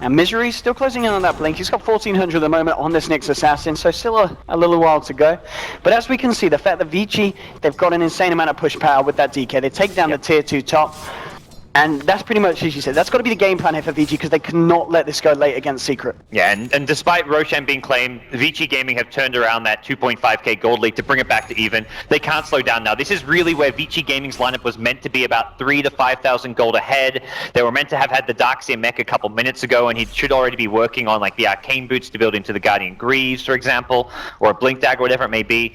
And Misery's still closing in on that blink. He's got 1400 at the moment on this Nyx Assassin, so still a little while to go. But as we can see, the fact that Vici, they've got an insane amount of push power with that DK. They take down the tier 2 top. And that's pretty much, as you said, that's got to be the game plan here for Vici, because they cannot let this go late against Secret. Yeah, and despite Roshan being claimed, Vici Gaming have turned around that 2.5k gold lead to bring it back to even. They can't slow down now. This is really where Vici Gaming's lineup was meant to be about 3,000 to 5,000 gold ahead. They were meant to have had the Darkseer mech a couple minutes ago, and he should already be working on like the Arcane Boots to build into the Guardian Greaves, for example, or a Blink Dagger, whatever it may be.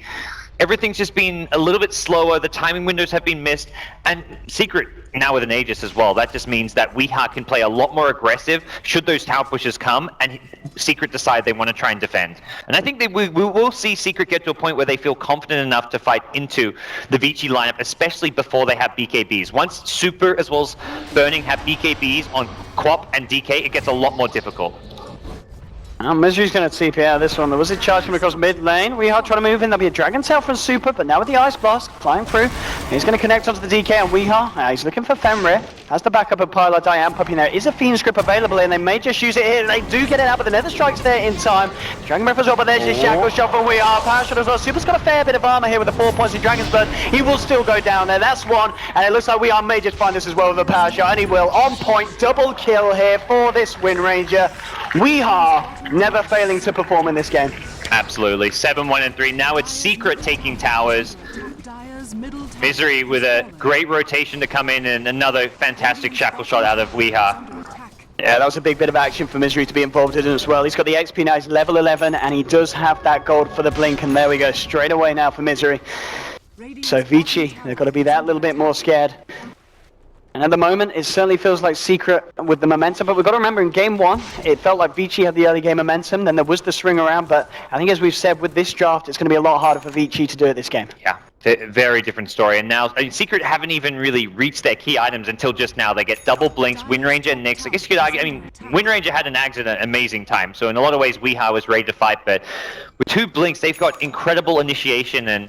Everything's just been a little bit slower, the timing windows have been missed, and Secret now with an Aegis as well. That just means that Weeha can play a lot more aggressive should those tower pushes come, and Secret decide they want to try and defend. And I think we will see Secret get to a point where they feel confident enough to fight into the Vici lineup, especially before they have BKBs. Once Super as well as Burning have BKBs on Quap and DK, it gets a lot more difficult. Now Misery's going to TP out of this one. There was a charge from across mid lane. Weeha trying to move in. There'll be a Dragon Tail from Super, but now with the Ice Blast flying through, he's going to connect onto the DK and Weeha. He's looking for Fenrir. Has the backup of Pylite Die and Puppy. There is a Fiend's Grip available, and they may just use it here. They do get it out, but the Nether Strike's there in time. Dragon Breath as well, but there's your Shackle Shot from Weeha. Power Shot as well. Super's got a fair bit of armor here with the 4 points in Dragon's Blood. He will still go down there. That's one, and it looks like Weeha may just find this as well with a Power Shot, and he will. On point, double kill here for this Wind Ranger. Weeha never failing to perform in this game. Absolutely. 7-1 and 3. Now it's Secret taking towers. Misery with a great rotation to come in, and another fantastic Shackle Shot out of Weeha. Yeah, that was a big bit of action for Misery to be involved in as well. He's got the XP now, he's level 11, and he does have that gold for the blink, and there we go, straight away now for Misery. So Vici, they've got to be that little bit more scared. And at the moment, it certainly feels like Secret with the momentum, but we've got to remember in game 1, it felt like Vici had the early game momentum, then there was the swing around, but I think as we've said, with this draft, it's going to be a lot harder for Vici to do it this game. Yeah. Very different story, and now Secret haven't even really reached their key items until just now. They get double blinks, Wind Ranger and Nyx. I guess you could argue, I mean, Wind Ranger had an accident, amazing time, so in a lot of ways Weeha was ready to fight, but with 2 blinks, they've got incredible initiation, and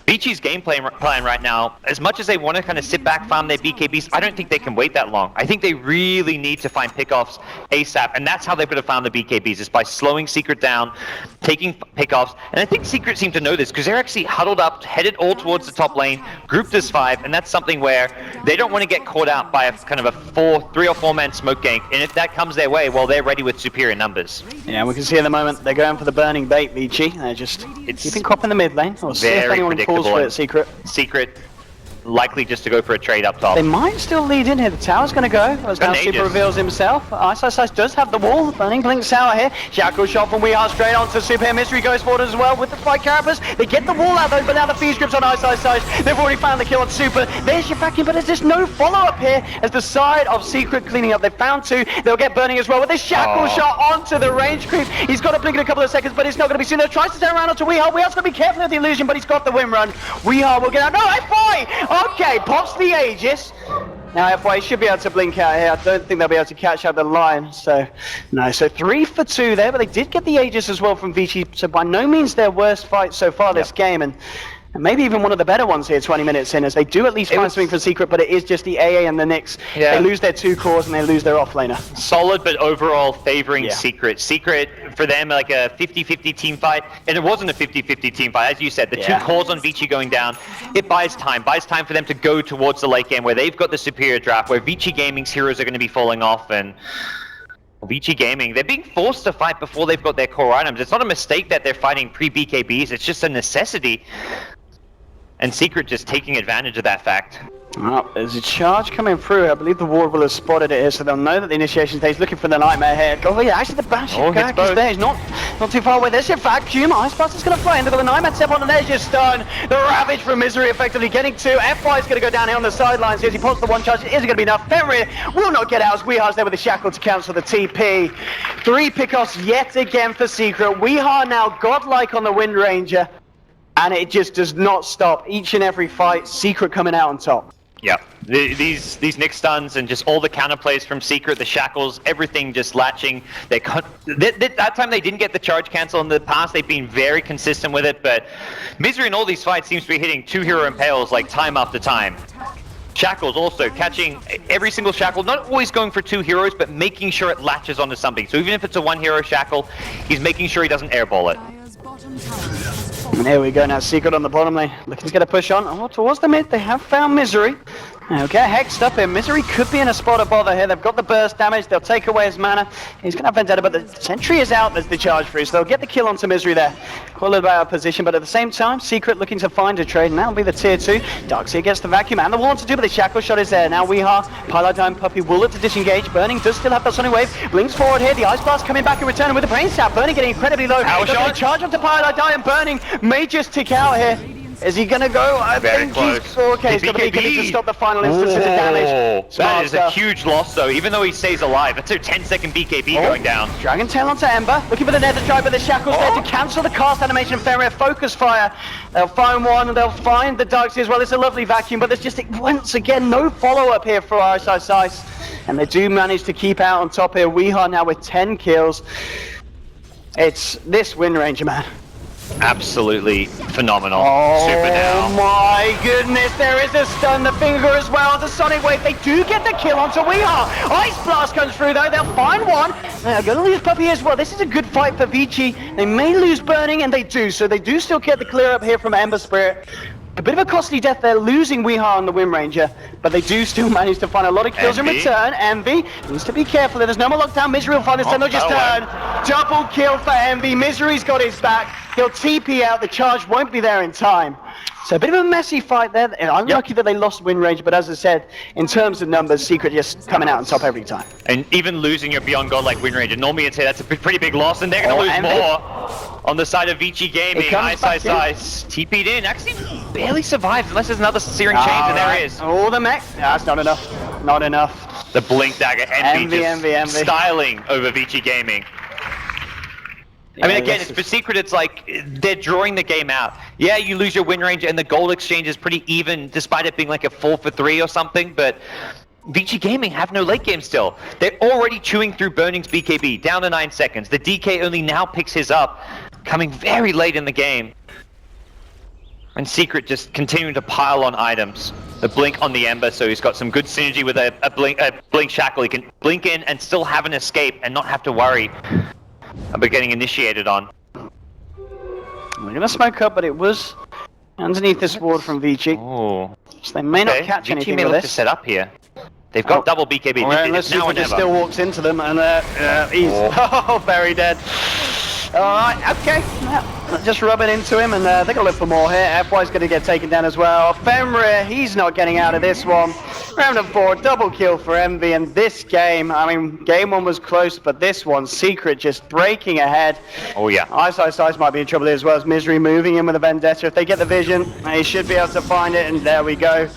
Vici's game plan right now, as much as they want to kind of sit back, farm their BKBs, I don't think they can wait that long. I think they really need to find pickoffs ASAP, and that's how they're going to farm the BKBs, is by slowing Secret down, taking pickoffs, and I think Secret seem to know this, because they're actually huddled up, headed all towards the top lane, grouped as 5, and that's something where they don't want to get caught out by a kind of a 3 or 4 man smoke gank, and if that comes their way, well, they're ready with superior numbers. Yeah, we can see at the moment, they're going for the burning bait, Vici. They're just keeping Cop in the mid lane. We'll see if anyone falls for it, Secret. Secret likely just to go for a trade up top. They might still lead in here. The tower's going to go. As now Super reveals himself. Ice does have the wall. Burning blinks out here. Shackle shot from Weeha straight onto Super here. Misery goes forward as well with the 5 carapace. They get the wall out though, but now the Fuse grips on Ice. They've already found the kill on Super. There's your vacuum, but there's just no follow-up here as the side of Secret cleaning up. They found 2. They'll get burning as well with this shackle shot onto the range creep. He's got to blink in a couple of seconds, but it's not going to be soon. He tries to turn around onto Weeha. Weeha's going to be careful of the illusion, but he's got the win run. Weeha will get out. No, FY! Okay, pops the Aegis. Now FY should be able to blink out here. I don't think they'll be able to catch out the line. So, no. So 3 for 2 there, but they did get the Aegis as well from Vici. So by no means their worst fight so far this game. And maybe even one of the better ones here 20 minutes in, as they do at least find something for Secret, but it is just the AA and the Nyx. Yeah. They lose their 2 cores and they lose their offlaner. Solid, but overall favoring Secret. Secret, for them, like a 50-50 team fight, and it wasn't a 50-50 team fight. As you said, the 2 cores on Vici going down, it buys time for them to go towards the late game where they've got the superior draft, where Vici Gaming's heroes are going to be falling off, and Vici Gaming, they're being forced to fight before they've got their core items. It's not a mistake that they're fighting pre-BKBs, it's just a necessity. And Secret just taking advantage of that fact. Oh, there's a charge coming through. I believe the ward will have spotted it here, so they'll know that the initiation stage looking for the nightmare here. Oh yeah, actually the bash is there. He's not too far away. There's your vacuum. Ice Blast is going to fly in. They've got the nightmare step on, and there's your stun. The Ravage from Misery effectively getting 2. FY is going to go down here on the sidelines. As he pops the 1 charge, it isn't going to be enough. Fenrir will not get out as Weeha's there with the shackle to cancel the TP. 3 pickoffs yet again for Secret. Weeha now godlike on the Wind Ranger. And it just does not stop. Each and every fight, Secret coming out on top. Yeah, these Nyx stuns and just all the counterplays from Secret, the shackles, everything just latching. That time they didn't get the charge cancel. In the past, they've been very consistent with it, but Misery in all these fights seems to be hitting 2 hero impales like time after time. Shackles also catching every single shackle, not always going for 2 heroes, but making sure it latches onto something. So even if it's a 1 hero shackle, he's making sure he doesn't airball it. And here we go now, Secret on the bottom lane, looking to get a push on. Oh, towards the mid, they have found Misery. They'll get hexed up here. Misery could be in a spot of bother here. They've got the burst damage, they'll take away his mana. He's going to have Vendetta, but the sentry is out as the charge free, so they'll get the kill onto Misery there. Quite a little bit out of position, but at the same time, Secret looking to find a trade, and that'll be the tier 2. Darkseer gets the vacuum and the wall to do, but the shackle shot is there. Now Weeha, Paladine Puppy will look to disengage. Burning does still have the Sonic Wave. Blinks forward here, the Ice Blast coming back in return with the Brain Sap. Burning getting incredibly low. Shot. Charge onto Paladine, Burning may just tick out here. Is he gonna go? I think he's okay. He's got the BKB to stop the final instance of the damage. That is a huge loss, though. Even though he stays alive, that's a 10-second BKB going down. Dragon Tail onto Ember, looking for the Nether Drive, but the shackles there to cancel the cast animation. Fenrir focus fire. They'll find one, and they'll find the Darkseer as well. It's a lovely vacuum, but there's just once again no follow-up here for Ice. And they do manage to keep out on top here. Weeha now with 10 kills. It's this Wind Ranger, man. Absolutely phenomenal. Super down. My goodness, there is a stun, the finger as well, the Sonic Wave. They do get the kill onto Weeha. Ice Blast comes through though, they'll find one. They're going to lose Puppy as well. This is a good fight for Vici. They may lose Burning, and they do, so they do still get the clear up here from Ember Spirit. A bit of a costly death there, losing Weeha on the Wind Ranger, but they do still manage to find a lot of kills in return. Envy needs to be careful. There's no more lockdown. Misery will find this time. They'll just turn. Double kill for Envy. Misery's got his back. He'll TP out, the charge won't be there in time. So a bit of a messy fight there. Unlucky that they lost win range, but as I said, in terms of numbers, Secret just coming out on top every time. And even losing your Beyond Godlike win range, and normally you'd say that's a pretty big loss, and they're going to lose more on the side of Vici Gaming. Ice, TP'd in, actually barely survived, unless there's another searing change, and there is. Oh, the mech. That's not enough. Not enough. The Blink Dagger, Envy styling over Vici Gaming. I mean, again, it's for Secret, it's like, they're drawing the game out. Yeah, you lose your win range, and the gold exchange is pretty even, despite it being like a 4-for-3 or something, but Vici Gaming have no late game still. They're already chewing through Burning's BKB, down to 9 seconds. The DK only now picks his up, coming very late in the game. And Secret just continuing to pile on items. The Blink on the Ember, so he's got some good synergy with a Blink Shackle. He can blink in and still have an escape and not have to worry about getting initiated on. We're gonna smoke up, but it was underneath this ward from Vici. Oh. So they may not catch Vici anything may with look this. to set up here. They've got double BKB. Well, unless now Super just still walks into them, and he's very dead. Alright, okay. Yeah, just rub it into him, and they're gonna look for more here. FY's gonna get taken down as well. Fenrir, he's not getting out of this one. Round of 4, double kill for Envy, and this game, I mean, game 1 was close, but this one, Secret just breaking ahead. Oh yeah. Ice might be in trouble as well as Misery moving in with a Vendetta. If they get the vision, they should be able to find it, and there we go.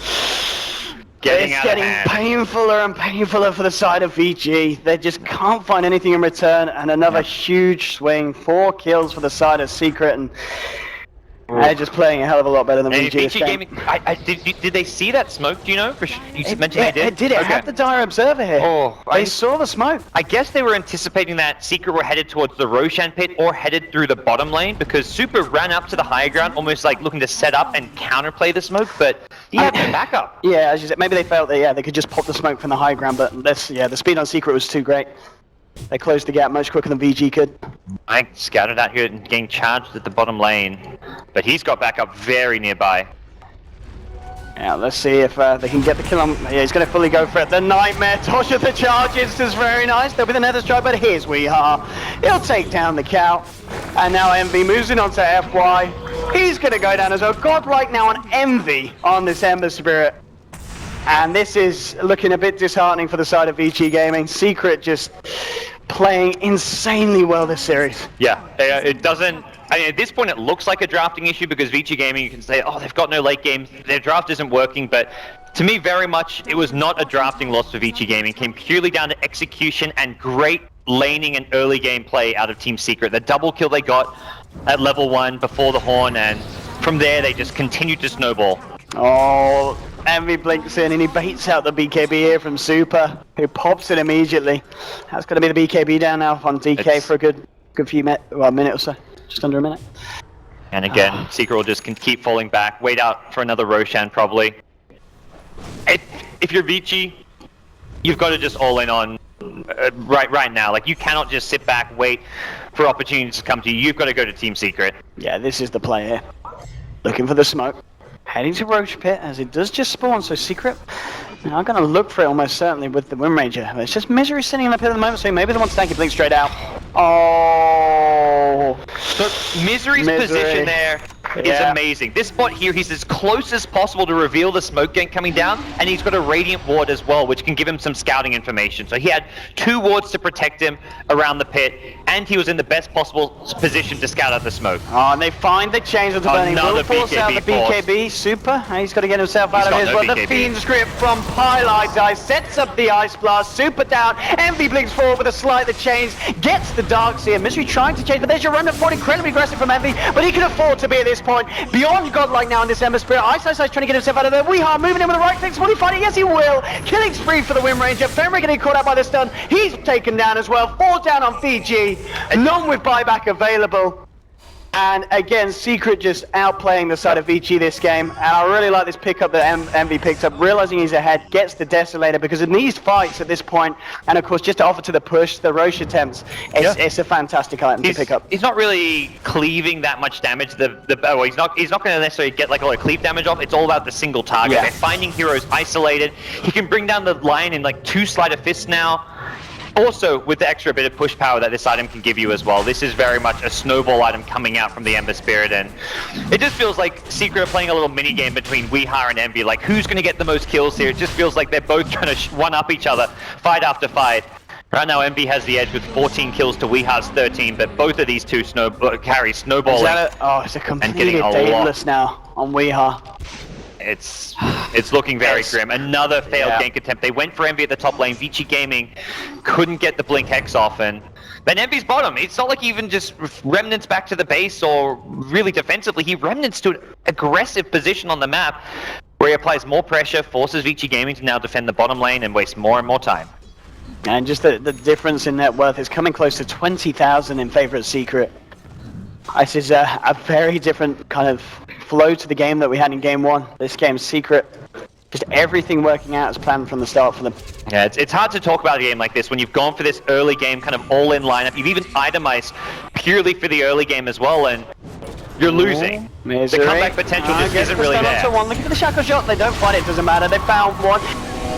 It's getting painfuler and painfuler for the side of Vici. They just can't find anything in return, and another huge swing. 4 kills for the side of Secret, and they're just playing a hell of a lot better than Vici this game. Gaming, did they see that smoke, do you know? You mentioned they did? It did. It had the dire observer here. They saw the smoke. I guess they were anticipating that Secret were headed towards the Roshan pit or headed through the bottom lane, because Super ran up to the high ground, almost like looking to set up and counterplay the smoke, but he had no backup. Yeah, as you said, maybe they felt that, they could just pop the smoke from the high ground, but the speed on Secret was too great. They closed the gap much quicker than VG could. I scouted out here and getting charged at the bottom lane, but he's got backup very nearby. Yeah, let's see if they can get the kill on. Yeah, he's going to fully go for it. The Nightmare, Tosh of the charges is very nice. There'll be the Nether Strike, but here's Weehaw. He'll take down the cow. And now Envy moves in onto FY. He's going to go down as well. Godlike now on Envy on this Ember Spirit. And this is looking a bit disheartening for the side of Vici Gaming. Secret just playing insanely well this series. Yeah, it doesn't... I mean, at this point, it looks like a drafting issue because Vici Gaming, you can say, oh, they've got no late game, their draft isn't working, but to me, very much, it was not a drafting loss for Vici Gaming. It came purely down to execution and great laning and early game play out of Team Secret. The double kill they got at level 1 before the Horn, and from there, they just continued to snowball. Oh, Envy blinks in and he baits out the BKB here from Super, who pops it immediately. That's going to be the BKB down now on DK for a good few minutes, well, a minute or so. Just under a minute. And again, Secret will just keep falling back, wait out for another Roshan probably. If you're Vici, you've got to just all in on right now. Like, you cannot just sit back, wait for opportunities to come to you. You've got to go to Team Secret. Yeah, this is the play here. Looking for the smoke. Heading to Roach Pit as it does just spawn, so Secret now I'm going to look for it almost certainly with the Wind Ranger. It's just Misery sitting in the pit at the moment, so maybe they want to tank it blink straight out. Oh! So Misery's position there is amazing. This spot here, he's as close as possible to reveal the smoke gang coming down, and he's got a Radiant Ward as well, which can give him some scouting information. So he had 2 wards to protect him around the pit, and he was in the best possible position to scout out the smoke. Oh, and they find the chains of the burning. Will force out the BKB. Super. He's got to get himself out of his. Well, the Fiend script from Pylite Dice sets up the Ice Blast. Super down. Envy blinks forward with a slide that chains. Gets the Darkseer. Misery trying to change, but there's your run of 4. Incredibly aggressive from Envy, but he can afford to be at this point. Beyond Godlike now in this Ember Spirit. Ice trying to get himself out of there. Weehaw moving in with the right clicks. Will he find it? Yes, he will. Killing spree for the Wind Ranger. Fenrir getting caught out by the stun. He's taken down as well. 4 down on Fiji. None with buyback available. And again, Secret just outplaying the side of Vici this game. And I really like this pickup that Envy picked up, realizing he's ahead, gets the Desolator, because in these fights at this point, and of course just to offer to the push, the Roche attempts, it's a fantastic item to pick up. He's not really cleaving that much damage. He's not going to necessarily get like a lot of cleave damage off. It's all about the single target. They're finding heroes isolated. He can bring down the line in like 2 sleight of fists now. Also, with the extra bit of push power that this item can give you as well, this is very much a snowball item coming out from the Ember Spirit, and it just feels like Secret are playing a little mini game between Weeha and Envy. Like, who's going to get the most kills here? It just feels like they're both trying to one-up each other, fight after fight. Right now, Envy has the edge with 14 kills to Weeha's 13, but both of these two carry snowballing. It's a completely daedalus now on Weeha. It's looking very grim. Another failed gank attempt. They went for Envy at the top lane. Vici Gaming couldn't get the Blink Hex off, and then Envy's bottom. It's not like he even just remnants back to the base or really defensively. He remnants to an aggressive position on the map where he applies more pressure, forces Vici Gaming to now defend the bottom lane and waste more and more time. And just the difference in net worth is coming close to 20,000 in favor of Secret. This is a very different kind of flow to the game that we had in game one. This game's Secret, just everything working out as planned from the start for them. Yeah, it's hard to talk about a game like this when you've gone for this early game kind of all-in lineup. You've even itemized purely for the early game as well, and you're losing. Misery. The comeback potential just isn't really there. Look at the shackle shot. They don't fight it. Doesn't matter. They found one.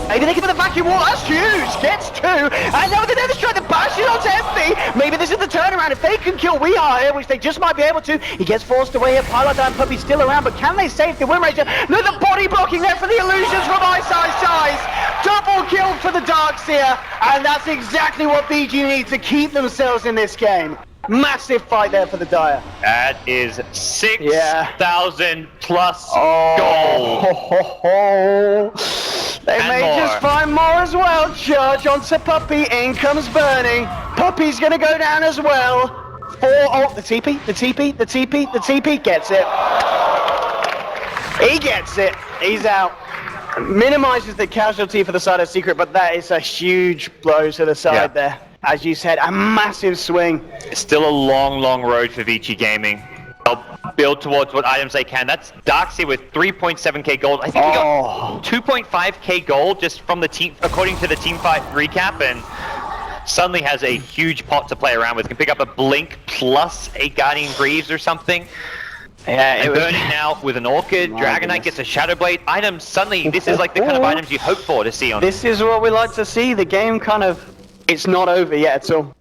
Maybe they get the vacuum wall. That's huge. Gets two. And now they're trying to bash it onto Envy. Maybe this is the turnaround. If they can kill Weeha here, which they just might be able to, he gets forced away here. Pilot and Puppy's still around, but can they save the win rate? No, the body blocking there for the illusions from Ice. Double kill for the Darkseer. And that's exactly what BG need to keep themselves in this game. Massive fight there for the Dire. That is 6,000 plus gold. They may just find more as well. Charge onto Puppy. In comes Burning. Puppy's going to go down as well. The TP gets it. He gets it. He's out. Minimizes the casualty for the side of Secret, but that is a huge blow to the side there. As you said, a massive swing. It's still a long road for Vici Gaming. They'll build towards what items they can. That's Darkseer with 3.7k gold. I think we got 2.5k gold just from the team, according to the team fight recap, and suddenly has a huge pot to play around with. Can pick up a Blink plus a Guardian Greaves or something. Yeah, and Burning now with an Orchid. Dragon Knight gets a Shadow Blade. Items, suddenly, this is like the kind of items you hope for to see on. This is what we like to see. The game kind of, it's not over yet at all.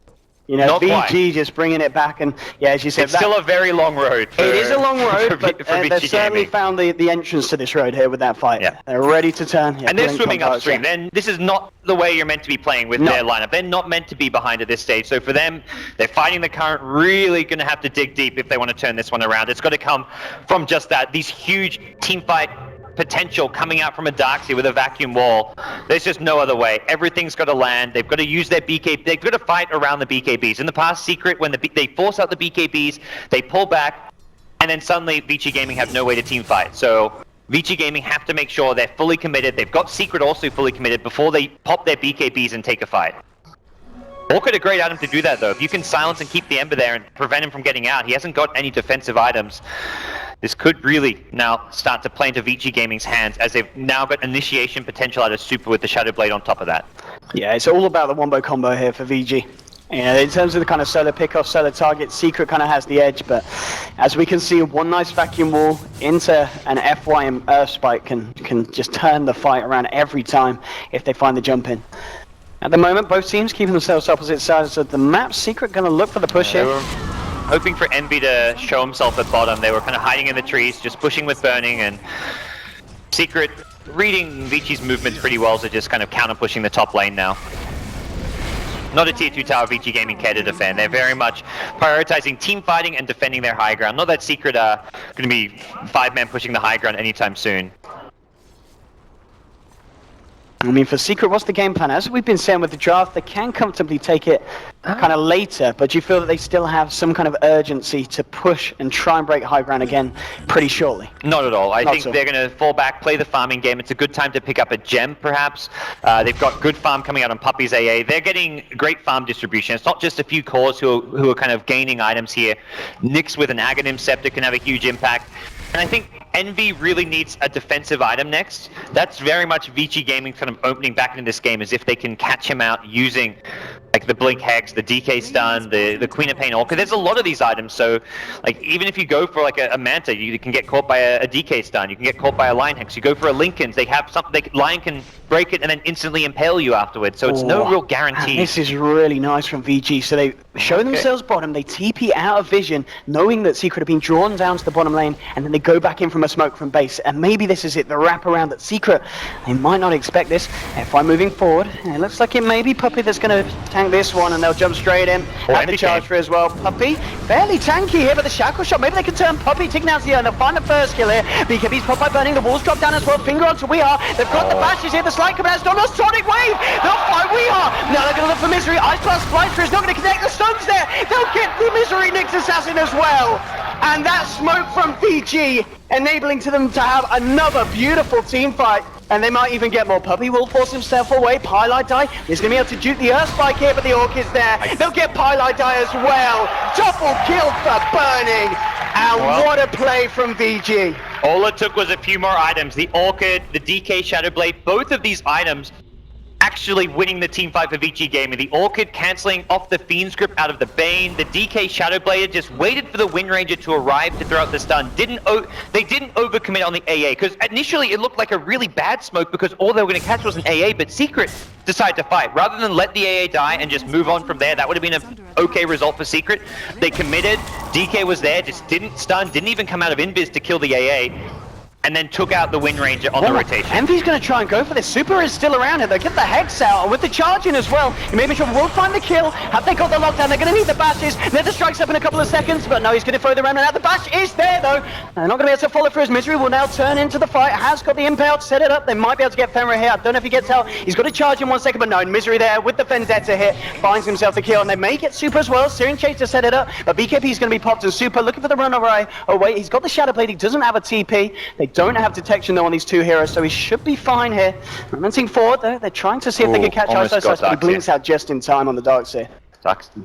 You know, VG just bringing it back, and as you said, it's still a very long road. It is a long road, but they've certainly found the entrance to this road here with that fight. Yeah. They're ready to turn. And they're swimming upstream. Then this is not the way you're meant to be playing with their lineup. They're not meant to be behind at this stage. So for them, they're fighting the current. Really going to have to dig deep if they want to turn this one around. It's got to come from just that. These huge team fight potential coming out from a Darkseer with a vacuum wall. There's just no other way. Everything's got to land. They've got to use their BKB. They've got to fight around the BKBs. In the past, Secret, when they force out the BKBs, they pull back, and then suddenly Vici Gaming have no way to team fight. So Vici Gaming have to make sure they're fully committed. They've got Secret also fully committed before they pop their BKBs and take a fight. Orchid a great item to do that though. If you can silence and keep the Ember there and prevent him from getting out, he hasn't got any defensive items. This could really now start to play into Vici Gaming's hands as they've now got initiation potential out of Super with the Shadow Blade on top of that. Yeah, it's all about the wombo combo here for VG. In terms of the kind of solo pickoff, solo target, Secret kind of has the edge, but as we can see, one nice vacuum wall into an FY and Earth Spike can just turn the fight around every time if they find the jump in. At the moment, both teams keeping themselves opposite sides of the map. Secret going to look for the push here. Hoping for Envy to show himself at bottom. They were kind of hiding in the trees, just pushing with Burning, and Secret reading Vici's movements pretty well, so just kind of counter-pushing the top lane now. Not a tier 2 tower Vici Gaming care to defend. They're very much prioritizing team fighting and defending their high ground. Not that Secret are going to be 5-man pushing the high ground anytime soon. I mean, for Secret, what's the game plan? As we've been saying with the draft, they can comfortably take it kind of later, but you feel that they still have some kind of urgency to push and try and break high ground again pretty shortly? Not at all. I think they're going to fall back, play the farming game. It's a good time to pick up a gem, perhaps. They've got good farm coming out on Puppy's AA. They're getting great farm distribution. It's not just a few cores who are kind of gaining items here. Nyx with an Aghanim Scepter can have a huge impact. And I think Envy really needs a defensive item next, that's very much Vici Gaming kind of opening back into this game, as if they can catch him out using like the Blink Hex, the DK Stun, the Queen of Pain Orca. There's a lot of these items, so like even if you go for like a Manta, you can get caught by a DK Stun, you can get caught by a Lion Hex, you go for a Linken's, they have something, Lion can break it and then instantly impale you afterwards, so it's no real guarantee. This is really nice from VG. So they show themselves bottom, they TP out of vision, knowing that Secret have been drawn down to the bottom lane, and then they go back in from a smoke from base, and maybe this is it, the wraparound that Secret, they might not expect this. FI moving forward, it looks like it may be Puppey that's going to tank this one, and they'll jump straight in at the charge for as well. Puppey, fairly tanky here, but the shackle shot, maybe they can turn Puppey, taking out the they'll find the first kill here. BKB's popped by burning, the walls drop down as well, finger onto We Are, they've got the bashes here, the slide command, not a Sonic Wave, they'll find We Are, now they're going to look for Misery, Ice Blast flies through, it's not going to connect, the stuns there, they'll get the Misery Nyx Assassin as well, and that smoke from VG, enabling to them to have another beautiful team fight. And they might even get more. Puppey will force himself away. Pylite Die is going to be able to juke the Earth Spike here, but the Orc is there. They'll get Pylite Die as well. Double kill for Burning. And what a play from VG. All it took was a few more items. The Orchid, the DK Shadowblade, both of these items actually winning the team fight for Vici Gaming. The Orchid cancelling off the Fiend's Grip out of the Bane. The DK Shadowblade just waited for the Wind Ranger to arrive to throw out the stun. They didn't overcommit on the AA, because initially it looked like a really bad smoke because all they were going to catch was an AA, but Secret decided to fight. Rather than let the AA die and just move on from there, that would have been an okay result for Secret. They committed, DK was there, just didn't stun, didn't even come out of Invis to kill the AA. And then took out the Wind Ranger on the rotation. Envy's going to try and go for this. Super is still around here. They'll get the Hex out with the charge in as well. Maybe sure will find the kill. Have they got the lockdown? They're going to need the bashes. Nether strikes up in a couple of seconds, but no, he's going to throw the remnant out. The bash is there though. They're not going to be able to follow through. His Misery will now turn into the fight. Has got the impale, set it up. They might be able to get Fenrir here. I don't know if he gets out. He's got to charge in 1 second, but no, Misery there with the Vendetta hit. Finds himself the kill, and they may get Super as well. Searing Chase to set it up, but BKP is going to be popped, and Super looking for the run away. Oh wait, he's got the Shadow Blade. He doesn't have a TP. They don't have detection though on these two heroes, so he should be fine here. Momenting forward though, they're trying to see if they can catch Ice, but he blinks out just in time on the Dark Seer.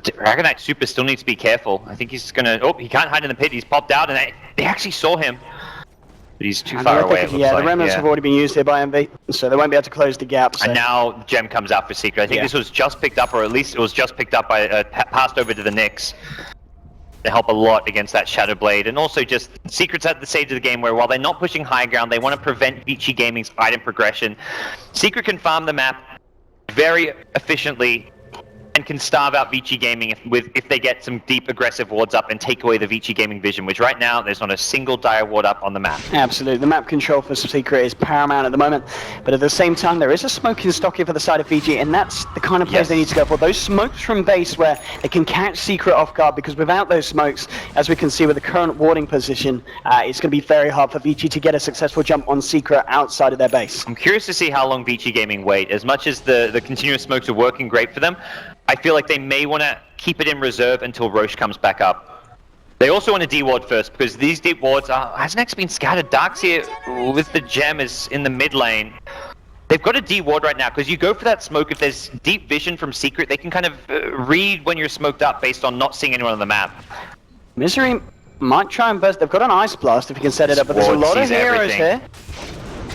Dragon Knight Super still needs to be careful. I think he's gonna, he can't hide in the pit, he's popped out, and they actually saw him. But he's too far away, it looks like. The remnants have already been used here by MV, so they won't be able to close the gap. So. And now Gem comes out for Secret. I think this was just picked up, or at least it was just picked up by, passed over to the Nyx. They help a lot against that Shadow Blade, and also just Secret's at the stage of the game where while they're not pushing high ground, they want to prevent Vici Gaming's item progression. Secret can farm the map very efficiently and can starve out Vici Gaming if they get some deep aggressive wards up and take away the Vici Gaming vision, which right now there's not a single dire ward up on the map. Absolutely, the map control for Secret is paramount at the moment, but at the same time there is a smoke in stock here for the side of Vici, and that's the kind of plays they need to go for. Those smokes from base where they can catch Secret off guard, because without those smokes, as we can see with the current warding position, it's going to be very hard for Vici to get a successful jump on Secret outside of their base. I'm curious to see how long Vici Gaming wait. As much as the continuous smokes are working great for them, I feel like they may want to keep it in reserve until Roche comes back up. They also want to D-ward first, because these deep wards are... Hasnex been scattered. Darkseer with the gem is in the mid lane. They've got a D-ward right now, because you go for that smoke. If there's deep vision from Secret, they can kind of read when you're smoked up based on not seeing anyone on the map. Misery might try and burst. They've got an Ice Blast if you can set it up, but there's a lot of heroes here.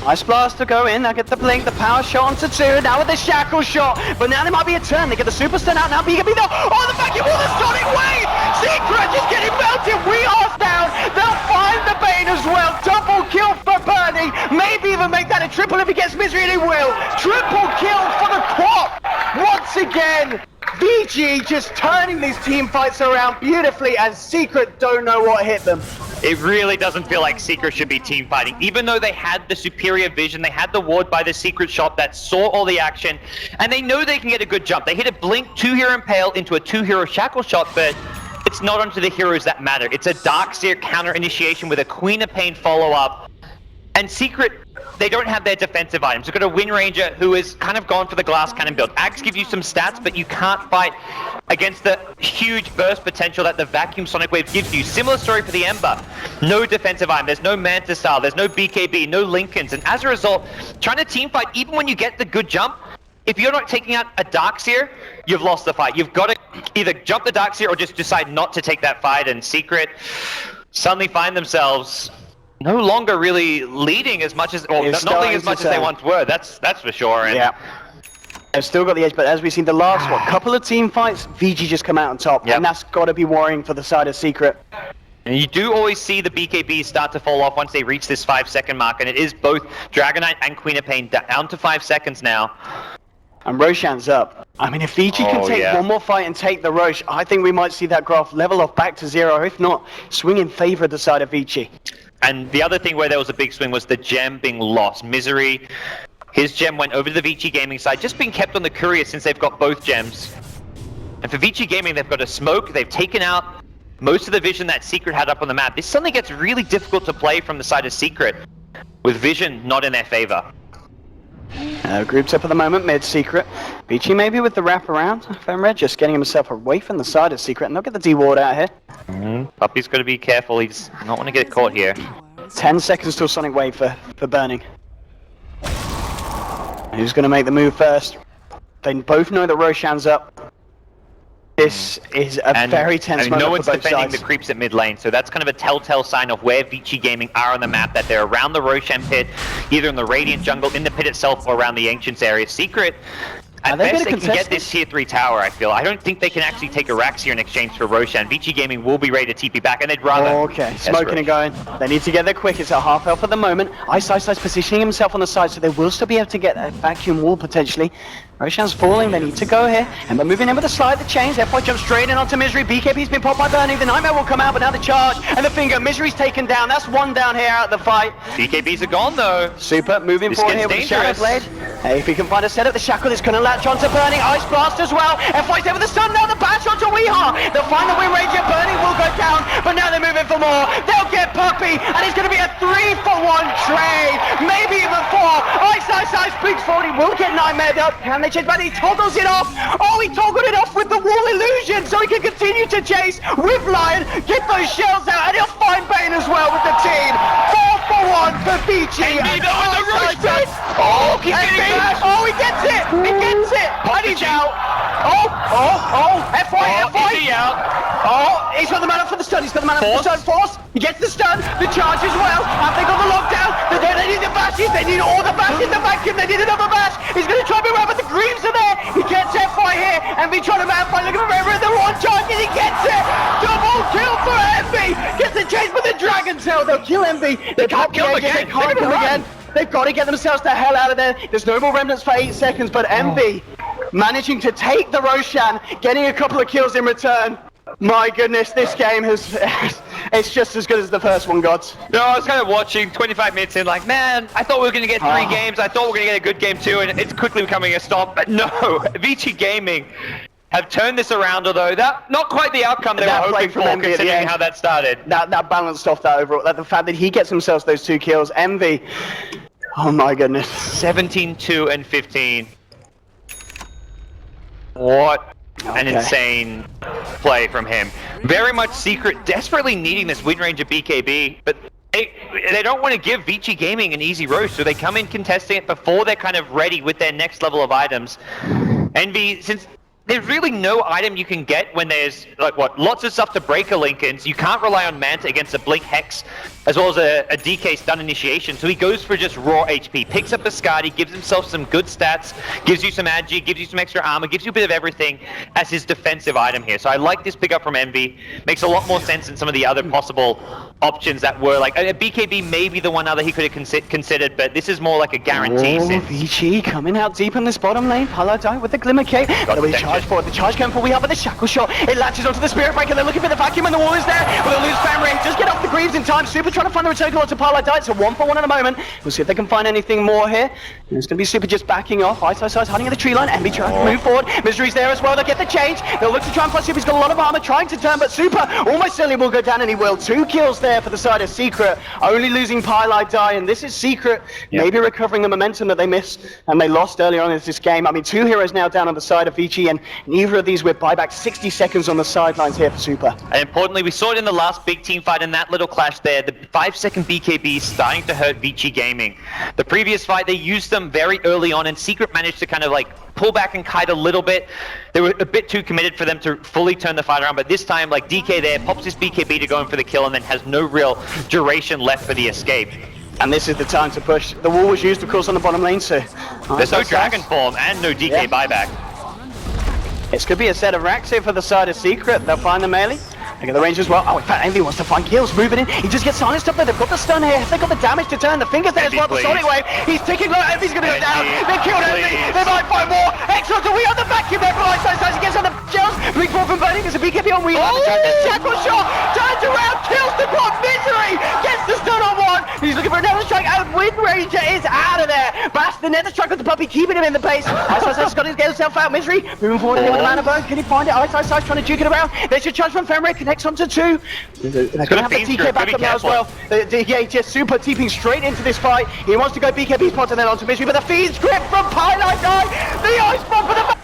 Ice Blast to go in, they'll get the blink, the power shot onto 2, now with the shackle shot, but now there might be a turn, they get the super stun out, now BKB though, the vacuum wall, the Sonic Wave! Secret just getting melted, We Are down, they'll find the Bane as well, double kill for Bernie, maybe even make that a triple if he gets Misery, and he will, triple kill for the Quap, once again! VG just turning these team fights around beautifully, and Secret don't know what hit them. It really doesn't feel like Secret should be team fighting. Even though they had the superior vision, they had the ward by the Secret shot that saw all the action, and they know they can get a good jump. They hit a blink 2-hero impale into a 2-hero shackle shot, but it's not onto the heroes that matter. It's a Darkseer counter initiation with a Queen of Pain follow-up. And Secret, they don't have their defensive items. They've got a Wind Ranger who is kind of gone for the glass cannon build. Axe gives you some stats, but you can't fight against the huge burst potential that the Vacuum Sonic Wave gives you. Similar story for the Ember. No defensive item, there's no Manta Style, there's no BKB, no Linken's, and as a result, trying to team fight, even when you get the good jump, if you're not taking out a Darkseer, you've lost the fight. You've got to either jump the Darkseer or just decide not to take that fight, and Secret suddenly find themselves no longer really leading as much as, well, It's not leading as starting much to as they turn. once were. That's for sure. And Yeah. They've still got the edge, but as we've seen the last couple of team fights, Vici just come out on top, Yep. and that's got to be worrying for the side of Secret. And you do always see the BKBs start to fall off once they reach this 5-second mark, and it is both Dragonite and Queen of Pain down to 5 seconds now. And Roshan's up. I mean, if Vici can Oh, take yeah. one more fight and take the Roche, I think we might see that graph level off back to 0. If not, swing in favor of the side of Vici. And the other thing where there was a big swing was the gem being lost. Misery, his gem went over to the Vici Gaming side, just being kept on the courier since they've got both gems. And for Vici Gaming, they've got a smoke, they've taken out most of the vision that Secret had up on the map. This suddenly gets really difficult to play from the side of Secret, with vision not in their favor. Groups up at the moment, mid Secret. Vici maybe with the wraparound. Femred just getting himself away from the side of Secret, and they'll get the D-ward out here. Puppy's got to be careful, he's not want to get caught here. 10 seconds till Sonic Wave for burning. Who's going to make the move first? They both know that Roshan's up. This is a very tense moment no one's for both defending sides. the creeps at mid lane, so that's kind of a telltale sign of where Vici Gaming are on the map, that they're around the Roshan pit, either in the Radiant jungle, in the pit itself, or around the Ancients area. Secret, at they best, gonna they can contest get this tier 3 tower, I feel. I don't think they can actually take a Rax here in exchange for Roshan. Vici Gaming will be ready to TP back, and they'd rather... Okay, Yes, smoking and going. They need to get there quick. It's a half health at the moment. Ice positioning himself on the side, so they will still be able to get a vacuum wall potentially. Roshan's falling, they need to go here. And they're moving in with a slide, the chains. FY jumps straight in onto Misery. BKB's been popped by Burning. The Nightmare will come out, but now the charge and the finger. Misery's taken down. That's one down here out of the fight. BKBs are gone, though. Super, moving This forward gets here with the Shadow dangerous. Blade. Hey, if he can find a setup, the Shackle is going to latch onto Burning. Ice Blast as well. FY's there with the stun, now the bash onto Weehaw. They'll find the Wind Ranger. Burning will go down, but now they're moving for more. They'll get Puppy, and it's going to be a 3-for-1 trade. Maybe even 4. Ice, Big 40 will get Nightmared up. Can they chase back? He toggles it off. Oh, he toggled it off with the wall illusion, so he can continue to chase with Lion, get those shells out, and he'll find Bane as well with the team. 4-for-1 for Vici. Oh, he's getting back. Oh, he gets it. He gets it. And he's out. FY. Is he out? Oh, he's got the mana for the stun. He's got the mana for the stun. Force. He gets the stun. The charge as well. And they got the lockdown. They need the bashes. They need all the bashes. The vacuum. They need another bash. He's going to try to move around, but the Greaves are there. He gets FY here. And be trying to man fight. Look at the they're on charge, and he gets it. Double kill for Envy. Gets the chase with the Dragon Tail. They'll kill Envy. They can't kill him again. They can't kill again. They've got to get themselves the hell out of there. There's no more remnants for 8 seconds, but Envy managing to take the Roshan, getting a couple of kills in return. My goodness, this game it's just as good as the first one, gods. No, I was kind of watching 25 minutes in like, man, I thought we were going to get 3 games. I thought we were going to get a good game too, and it's quickly becoming a stop. But no, Vici Gaming have turned this around, although that not quite the outcome they were hoping for, considering how that started. That balanced off that overall. The fact that he gets himself those 2 kills. Envy. Oh my goodness. 17-2 and 15. What an insane play from him. Very much Secret, desperately needing this Wind Ranger BKB, but they don't want to give Vici Gaming an easy roast, so they come in contesting it before they're kind of ready with their next level of items. Envy, since there's really no item you can get when there's, like, lots of stuff to break a Lincoln, so you can't rely on Manta against a Blink Hex, as well as a DK stun initiation, so he goes for just raw HP, picks up a Skadi, gives himself some good stats, gives you some agi, gives you some extra armor, gives you a bit of everything as his defensive item here. So I like this pickup from Envy. Makes a lot more sense than some of the other possible options that were, like, a BKB may be the one other he could have considered, but this is more like a guarantee. Vici coming out deep in this bottom lane. Paladine with the Glimmer Cape. Got to charge for it. The charge going for Weehaw with the Shackle Shot. It latches onto the Spirit Breaker. They're looking for the vacuum, and the wall is there. But they'll lose Family. Just get off the Greaves in time. Super trying to find the return call to Paladine. It's a 1-for-1 at the moment. We'll see if they can find anything more here. And it's going to be Super just backing off. Ice hiding in the tree line. Envy trying to move forward. Misery's there as well. They'll get the change. They'll look to try and plus Super. He's got a lot of armor trying to turn, but Super almost certainly will go down, and he will. 2 kills there for the side of Secret. Only losing Paladine, and this is Secret maybe recovering the momentum that they missed and they lost earlier on in this game. I mean, 2 heroes now down on the side of Vici, and neither of these with buyback. 60 seconds on the sidelines here for Super. And importantly, we saw it in the last big team fight in that little clash there. The 5-second BKB is starting to hurt Vici Gaming. The previous fight, they used them very early on, and Secret managed to kind of like pull back and kite a little bit. They were a bit too committed for them to fully turn the fight around, but this time, like, DK there pops his BKB to go in for the kill and then has no real duration left for the escape. And this is the time to push. The wall was used, of course, on the bottom lane, so... There's no Dragon Form and no DK buyback. This could be a set of racks here for the side of Secret. They'll find the melee. They get the range as well. Oh, in fact, Envy wants to find kills. Moving in. He just gets silenced up there. They've got the stun here. They've got the damage to turn. The fingers there as well. The Sonic Wave. He's ticking low. Envy's going to go down. They've killed Envy. They might find more. Excellent. We on the vacuum there for Ice. He gets on the shells. Big ball from Burning. There's a BKB on Wii. Shackle shot. Turns around. Kills the quad. Misery. Gets the stun on one. He's looking for another strike. And Wind Ranger is out of there. Bash the nether strike with the puppy. Keeping him in the base. Ice has got to get himself out. Misery. Moving forward with the mana bone. Can he find it? Ice trying to juke it around. There's your charge from Fenrir. Connects onto 2. They're going to have the TK back up now as well. The just super TPing straight into this fight. He wants to go BKB spot and then onto Misery, but the Fiend's grip from Pylite Die. The ice bomb for the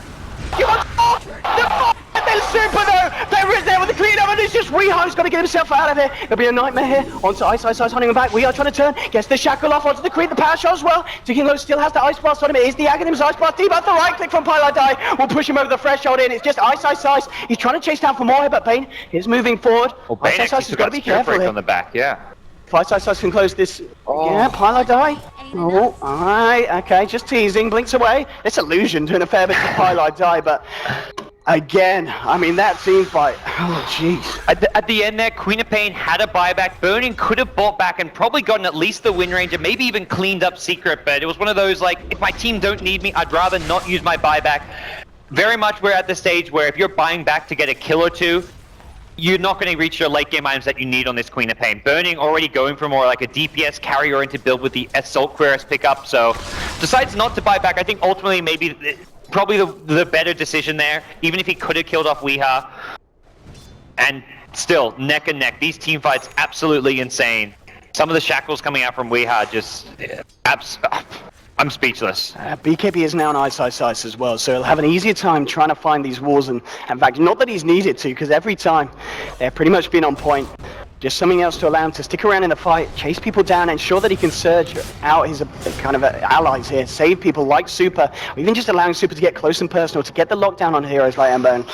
and then Super though. There is there with the clean up and it's just Weeho's got to get himself out of there. There'll be a nightmare here. Onto Ice hunting him back. We are trying to turn. Gets the shackle off onto the Creed. The power shot as well. Ticking low still has the Ice Blast on him. It is the Aghanim's Ice Blast. Debuff the right click from Pylite Die. Will push him over the threshold in. It's just Ice. He's trying to chase down for more here, but Bane is moving forward. Well, Bane Ice has got to be careful here. On the back, yeah. Ice can close this. Yeah, Pylite Die. Oh, alright, okay, just teasing, blinks away. It's Illusion doing a fair bit to Pylite Die, but again, I mean, that team fight, oh jeez. At the end there, Queen of Pain had a buyback. Burning could have bought back and probably gotten at least the Wind Ranger, maybe even cleaned up Secret, but it was one of those, like, if my team don't need me, I'd rather not use my buyback. Very much we're at the stage where if you're buying back to get a kill or two, you're not going to reach your late game items that you need on this Queen of Pain. Burning already going for more like a DPS carry-oriented build with the Assault Cuirass pickup, so decides not to buy back. I think ultimately maybe probably the better decision there, even if he could have killed off Weeha. And still, neck and neck. These team fights absolutely insane. Some of the shackles coming out from Weeha just... I'm speechless. BKB is now on Ice as well, so he'll have an easier time trying to find these walls, and in fact, not that he's needed to, because every time they've pretty much been on point. Just something else to allow him to stick around in the fight, chase people down, ensure that he can surge out his kind of allies here, save people like Super, or even just allowing Super to get close and personal, to get the lockdown on heroes like Ember. And,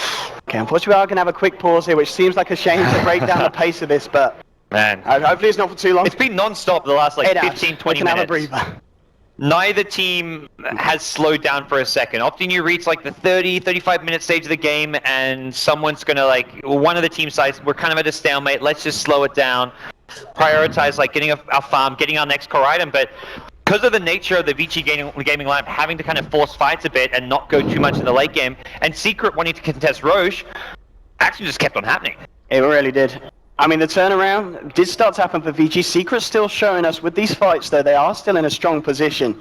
okay, unfortunately, we are going to have a quick pause here, which seems like a shame to break down the pace of this, but man, hopefully it's not for too long. It's been non-stop the last like 15, 20 minutes. Have a breather. Neither team has slowed down for a second. Often you reach like the 30, 35-minute stage of the game and someone's going to like, one of the team sides, we're kind of at a stalemate, let's just slow it down, prioritize like getting our farm, getting our next core item, but because of the nature of the Vici gaming lineup having to kind of force fights a bit and not go too much in the late game, and Secret wanting to contest Roche, action just kept on happening. It really did. I mean, the turnaround did start to happen for Vici. Secret's still showing us with these fights, though, they are still in a strong position.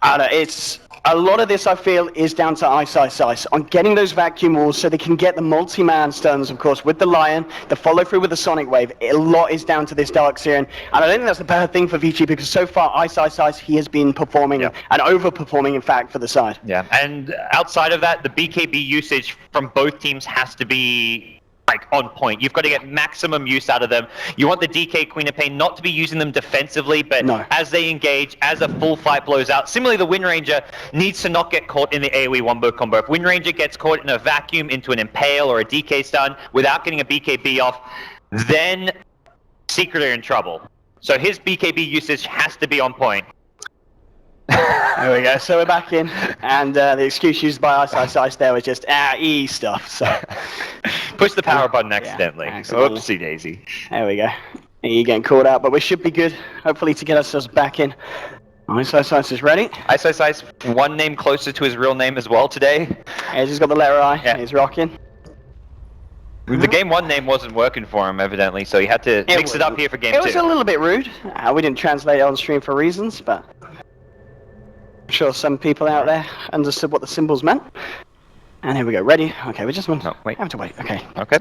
It's a lot of this, I feel, is down to Ice on getting those vacuum walls so they can get the multi-man stuns, of course, with the Lion, the follow-through with the Sonic Wave. A lot is down to this Dark Seer, and I don't think that's the better thing for Vici, because so far, Ice, he has been performing, and overperforming, in fact, for the side. Yeah, and outside of that, the BKB usage from both teams has to be like on point. You've got to get maximum use out of them. You want the DK Queen of Pain not to be using them defensively, but as they engage, as a full fight blows out. Similarly, the Wind Ranger needs to not get caught in the AoE wombo combo. If Wind Ranger gets caught in a vacuum into an Impale or a DK stun without getting a BKB off, then Secret are in trouble. So his BKB usage has to be on point. There we go, so we're back in, and the excuse used by Ice there was just E stuff, so... Push the power button accidentally. Oopsie daisy. There we go. E getting caught out, but we should be good, hopefully, to get ourselves back in. Ice is ready. Ice, one name closer to his real name as well today. He's got the letter I, he's rocking. The game 1 name wasn't working for him, evidently, so he had to mix it up here for game 2. It was a little bit rude. We didn't translate it on stream for reasons, but... I'm sure some people out there understood what the symbols meant. And here we go. Ready? Okay, we just want to have to wait. Okay. Okay.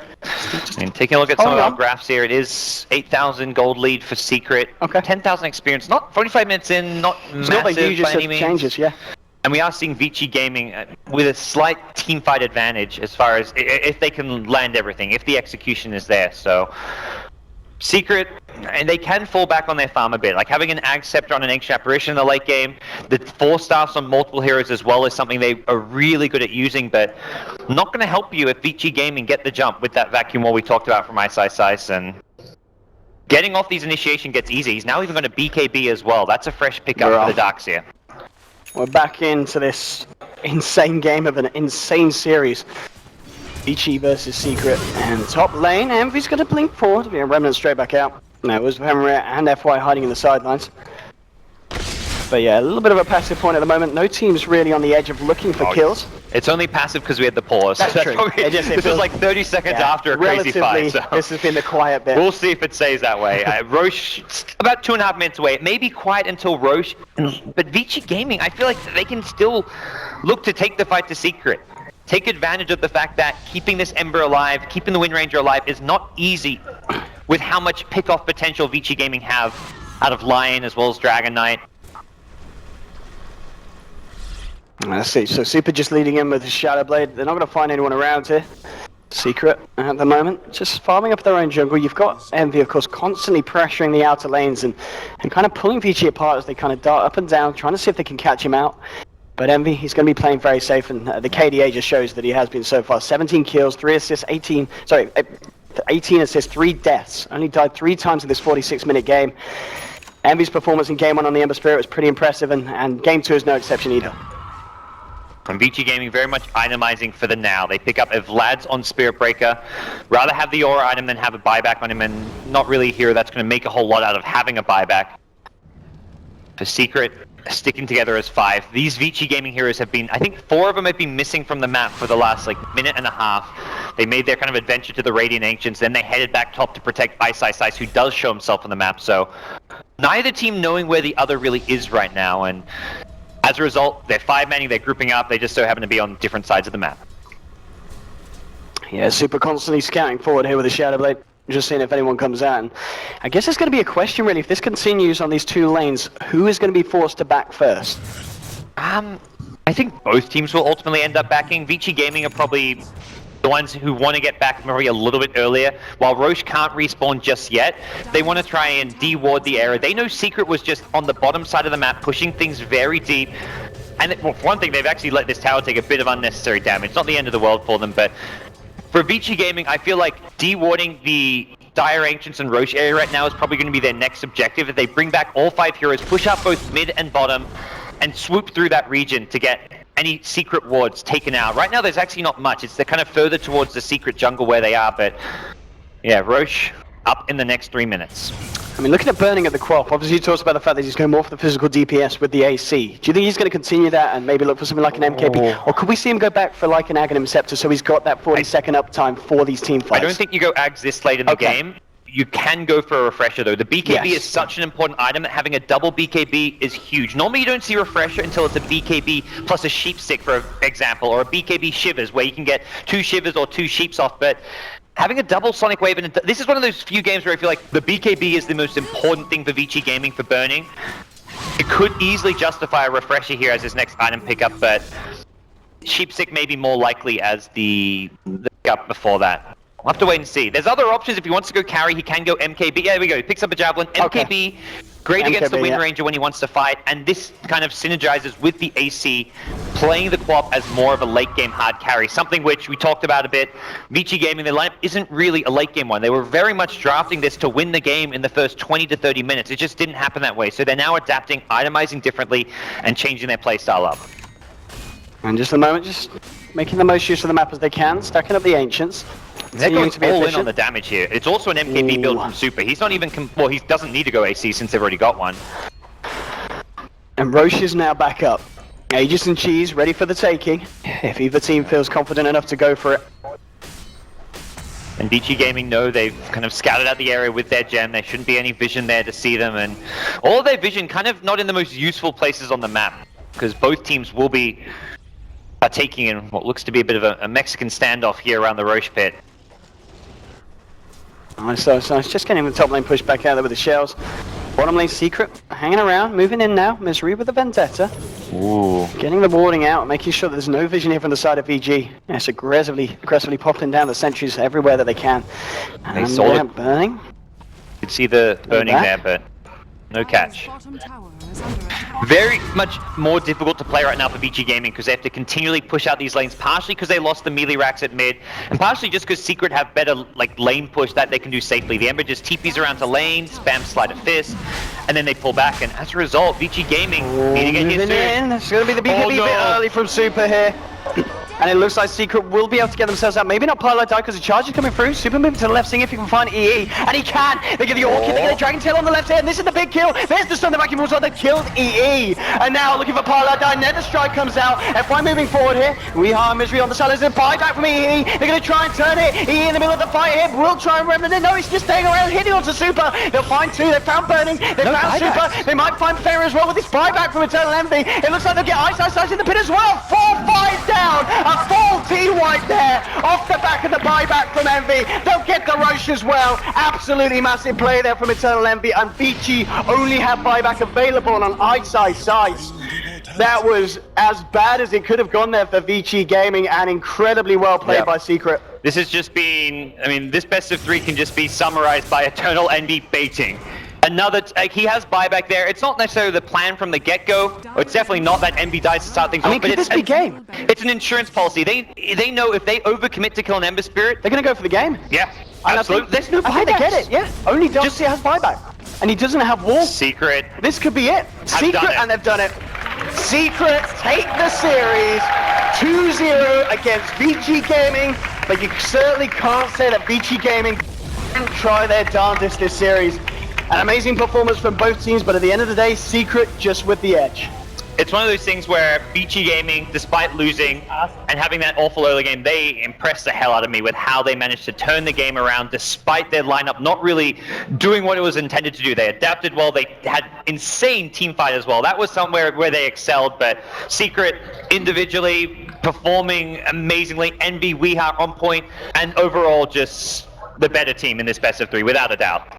And taking a look at some of our graphs here, it is 8,000 gold lead for Secret. Okay. 10,000 experience. Not 45 minutes in, not massive by any means. Changes, yeah. And we are seeing Vici gaming with a slight team fight advantage as far as if they can land everything, if the execution is there. So Secret, and they can fall back on their farm a bit. Like having an Ag Scepter on an Ancient Apparition in the late game, the 4 staffs on multiple heroes as well is something they are really good at using, but not going to help you if Vici Gaming get the jump with that vacuum wall we talked about from Ice Ice Ice, and getting off these initiation gets easy. He's now even going to BKB as well. That's a fresh pickup for the Darkseer. We're back into this insane game of an insane series. Vici versus Secret, and top lane, Envy's going to blink forward, Remnant straight back out. No, it was Vemra and FY hiding in the sidelines. But yeah, a little bit of a passive point at the moment. No team's really on the edge of looking for kills. It's only passive because we had the pause. That's true. This was like 30 seconds after a crazy fight. So. This has been the quiet bit. We'll see if it stays that way. Roche, about 2.5 minutes away. It may be quiet until Roche, but Vici Gaming, I feel like they can still look to take the fight to Secret. Take advantage of the fact that keeping this Ember alive, keeping the Wind Ranger alive is not easy with how much pick-off potential Vici Gaming have out of Lion as well as Dragon Knight. Let's see, so Super just leading in with the Shadow Blade. They're not going to find anyone around here. Secret at the moment, just farming up their own jungle. You've got Envy, of course, constantly pressuring the outer lanes and kind of pulling Vici apart as they kind of dart up and down, trying to see if they can catch him out. But Envy, he's going to be playing very safe, and the KDA just shows that he has been so far. 17 kills, 3 assists, 18 assists, 3 deaths. Only died 3 times in this 46-minute game. Envy's performance in Game 1 on the Ember Spirit was pretty impressive, and Game 2 is no exception either. And Vici Gaming very much itemizing for the now. They pick up a Vlad's on Spirit Breaker. Rather have the Aura item than have a buyback on him, and not really a hero that's going to make a whole lot out of having a buyback. For Secret, sticking together as 5. These Vici Gaming heroes have been, I think 4 of them have been missing from the map for the last minute and a half. They made their kind of adventure to the Radiant Ancients, then they headed back top to protect Ice Ice Ice, who does show himself on the map. So neither team knowing where the other really is right now, and as a result, they're 5-manning, they're grouping up, they just so happen to be on different sides of the map. Yeah, Super constantly scouting forward here with the Shadow Blade. Just seeing if anyone comes out. And I guess it's going to be a question, really. If this continues on these 2 lanes, who is going to be forced to back first? I think both teams will ultimately end up backing. Vici Gaming are probably the ones who want to get back maybe a little bit earlier. While Roche can't respawn just yet, they want to try and de-ward the area. They know Secret was just on the bottom side of the map, pushing things very deep. And well, for one thing, they've actually let this tower take a bit of unnecessary damage. Not the end of the world for them, but for Vici Gaming, I feel like de-warding the Dire Ancients and Roche area right now is probably going to be their next objective. If they bring back all 5 heroes, push up both mid and bottom, and swoop through that region to get any Secret wards taken out. Right now, there's actually not much. They're kind of further towards the Secret jungle where they are, but yeah, Roche up in the next 3 minutes. I mean, looking at burning at the Quap, obviously you talked about the fact that he's going more for the physical DPS with the AC. Do you think he's going to continue that and maybe look for something like an MKB? Or could we see him go back for like an Aghanim Scepter so he's got that 40-second uptime for these team fights? I don't think you go Ags this late in the game. You can go for a Refresher though. The BKB is such an important item that having a double BKB is huge. Normally you don't see Refresher until it's a BKB plus a Sheep Stick, for example, or a BKB Shivers where you can get 2 Shivers or 2 Sheeps off, but having a double Sonic Wave, and this is one of those few games where I feel like the BKB is the most important thing for Vici Gaming for burning. It could easily justify a Refresher here as his next item pickup, but Sheepstick may be more likely as the pickup before that. We'll have to wait and see. There's other options. If he wants to go carry, he can go MKB. Yeah, there we go. He picks up a Javelin. MKB, great against the Wind Ranger when he wants to fight, and this kind of synergizes with the AC, playing the Quap as more of a late-game hard carry, something which we talked about a bit. Vici Gaming, their lineup isn't really a late-game one. They were very much drafting this to win the game in the first 20 to 30 minutes. It just didn't happen that way. So they're now adapting, itemizing differently, and changing their playstyle up. And just a moment, just making the most use of the map as they can, stacking up the Ancients. They're going all in on the damage here. It's also an MKB build from Super. He's not even, well, he doesn't need to go AC since they've already got one. And Roche is now back up. Aegis and Cheese ready for the taking, if either team feels confident enough to go for it. And Vici Gaming know they've kind of scouted out the area with their gem. There shouldn't be any vision there to see them, and all of their vision kind of not in the most useful places on the map, because both teams will be taking in what looks to be a bit of a Mexican standoff here around the Roche pit. Nice, so nice. Just getting the top lane pushed back out there with the shells. Bottom lane Secret hanging around, moving in now. Misery with the Vendetta. Ooh. Getting the warding out, making sure there's no vision here from the side of VG. Yes, aggressively popping down the sentries everywhere that they can. And they saw burning. You can see the burning there, but no catch. Very much more difficult to play right now for Vici Gaming because they have to continually push out these lanes, partially because they lost the melee racks at mid, and partially just because Secret have better like lane push that they can do safely. The Ember just TPs around to lane, spams Sleight of Fist, and then they pull back, and as a result, Vici Gaming need to get here soon. It's going to be the BKB bit early from Super here. And it looks like Secret will be able to get themselves out. Maybe not Pilot die because the charge is coming through. Super moving to the left, seeing if he can find EE. And he can! They get the Orchid, they get a Dragon Tail on the left here, and this is the big kill. There's the stun, the vacuum also that killed EE. And now looking for Pilot die, Nether Strike comes out. FY moving forward here. We are Misery on the side. There's a buyback from EE. They're going to try and turn it. EE in the middle of the fight here. Will try and remnant it. No, he's just staying around, hitting onto Super. They'll find two. They found Burning. They found Super. They might find Fair as well with this buyback from Eternal Envy. It looks like they'll get Ice in the pit as well. 4-5 down. A full team right there off the back of the buyback from Envy. They'll get the Roche as well. Absolutely massive play there from Eternal Envy, and Vici only have buyback available on Ice sides. That was as bad as it could have gone there for Vici Gaming, and incredibly well played by Secret. This has just been, I mean, this best of 3 can just be summarized by Eternal Envy baiting. Another, he has buyback there. It's not necessarily the plan from the get-go. It's definitely not that Envy dies to start things off, but it's game. It's an insurance policy. They know if they overcommit to kill an Ember Spirit, they're going to go for the game. Yeah, absolutely. There's no buyback. I think they get it, yeah. Only Darcy has buyback. And he doesn't have wall. Secret. This could be it. Secret, and they've done it. Secret take the series 2-0 against Vici Gaming, but you certainly can't say that Vici Gaming didn't try their darndest this series. An amazing performance from both teams, but at the end of the day, Secret just with the edge. It's one of those things where Vici Gaming, despite losing and having that awful early game, they impressed the hell out of me with how they managed to turn the game around despite their lineup not really doing what it was intended to do. They adapted well, they had insane team fight as well. That was somewhere where they excelled, but Secret individually performing amazingly, Envy, Weeha on point, and overall just the better team in this best of 3, without a doubt.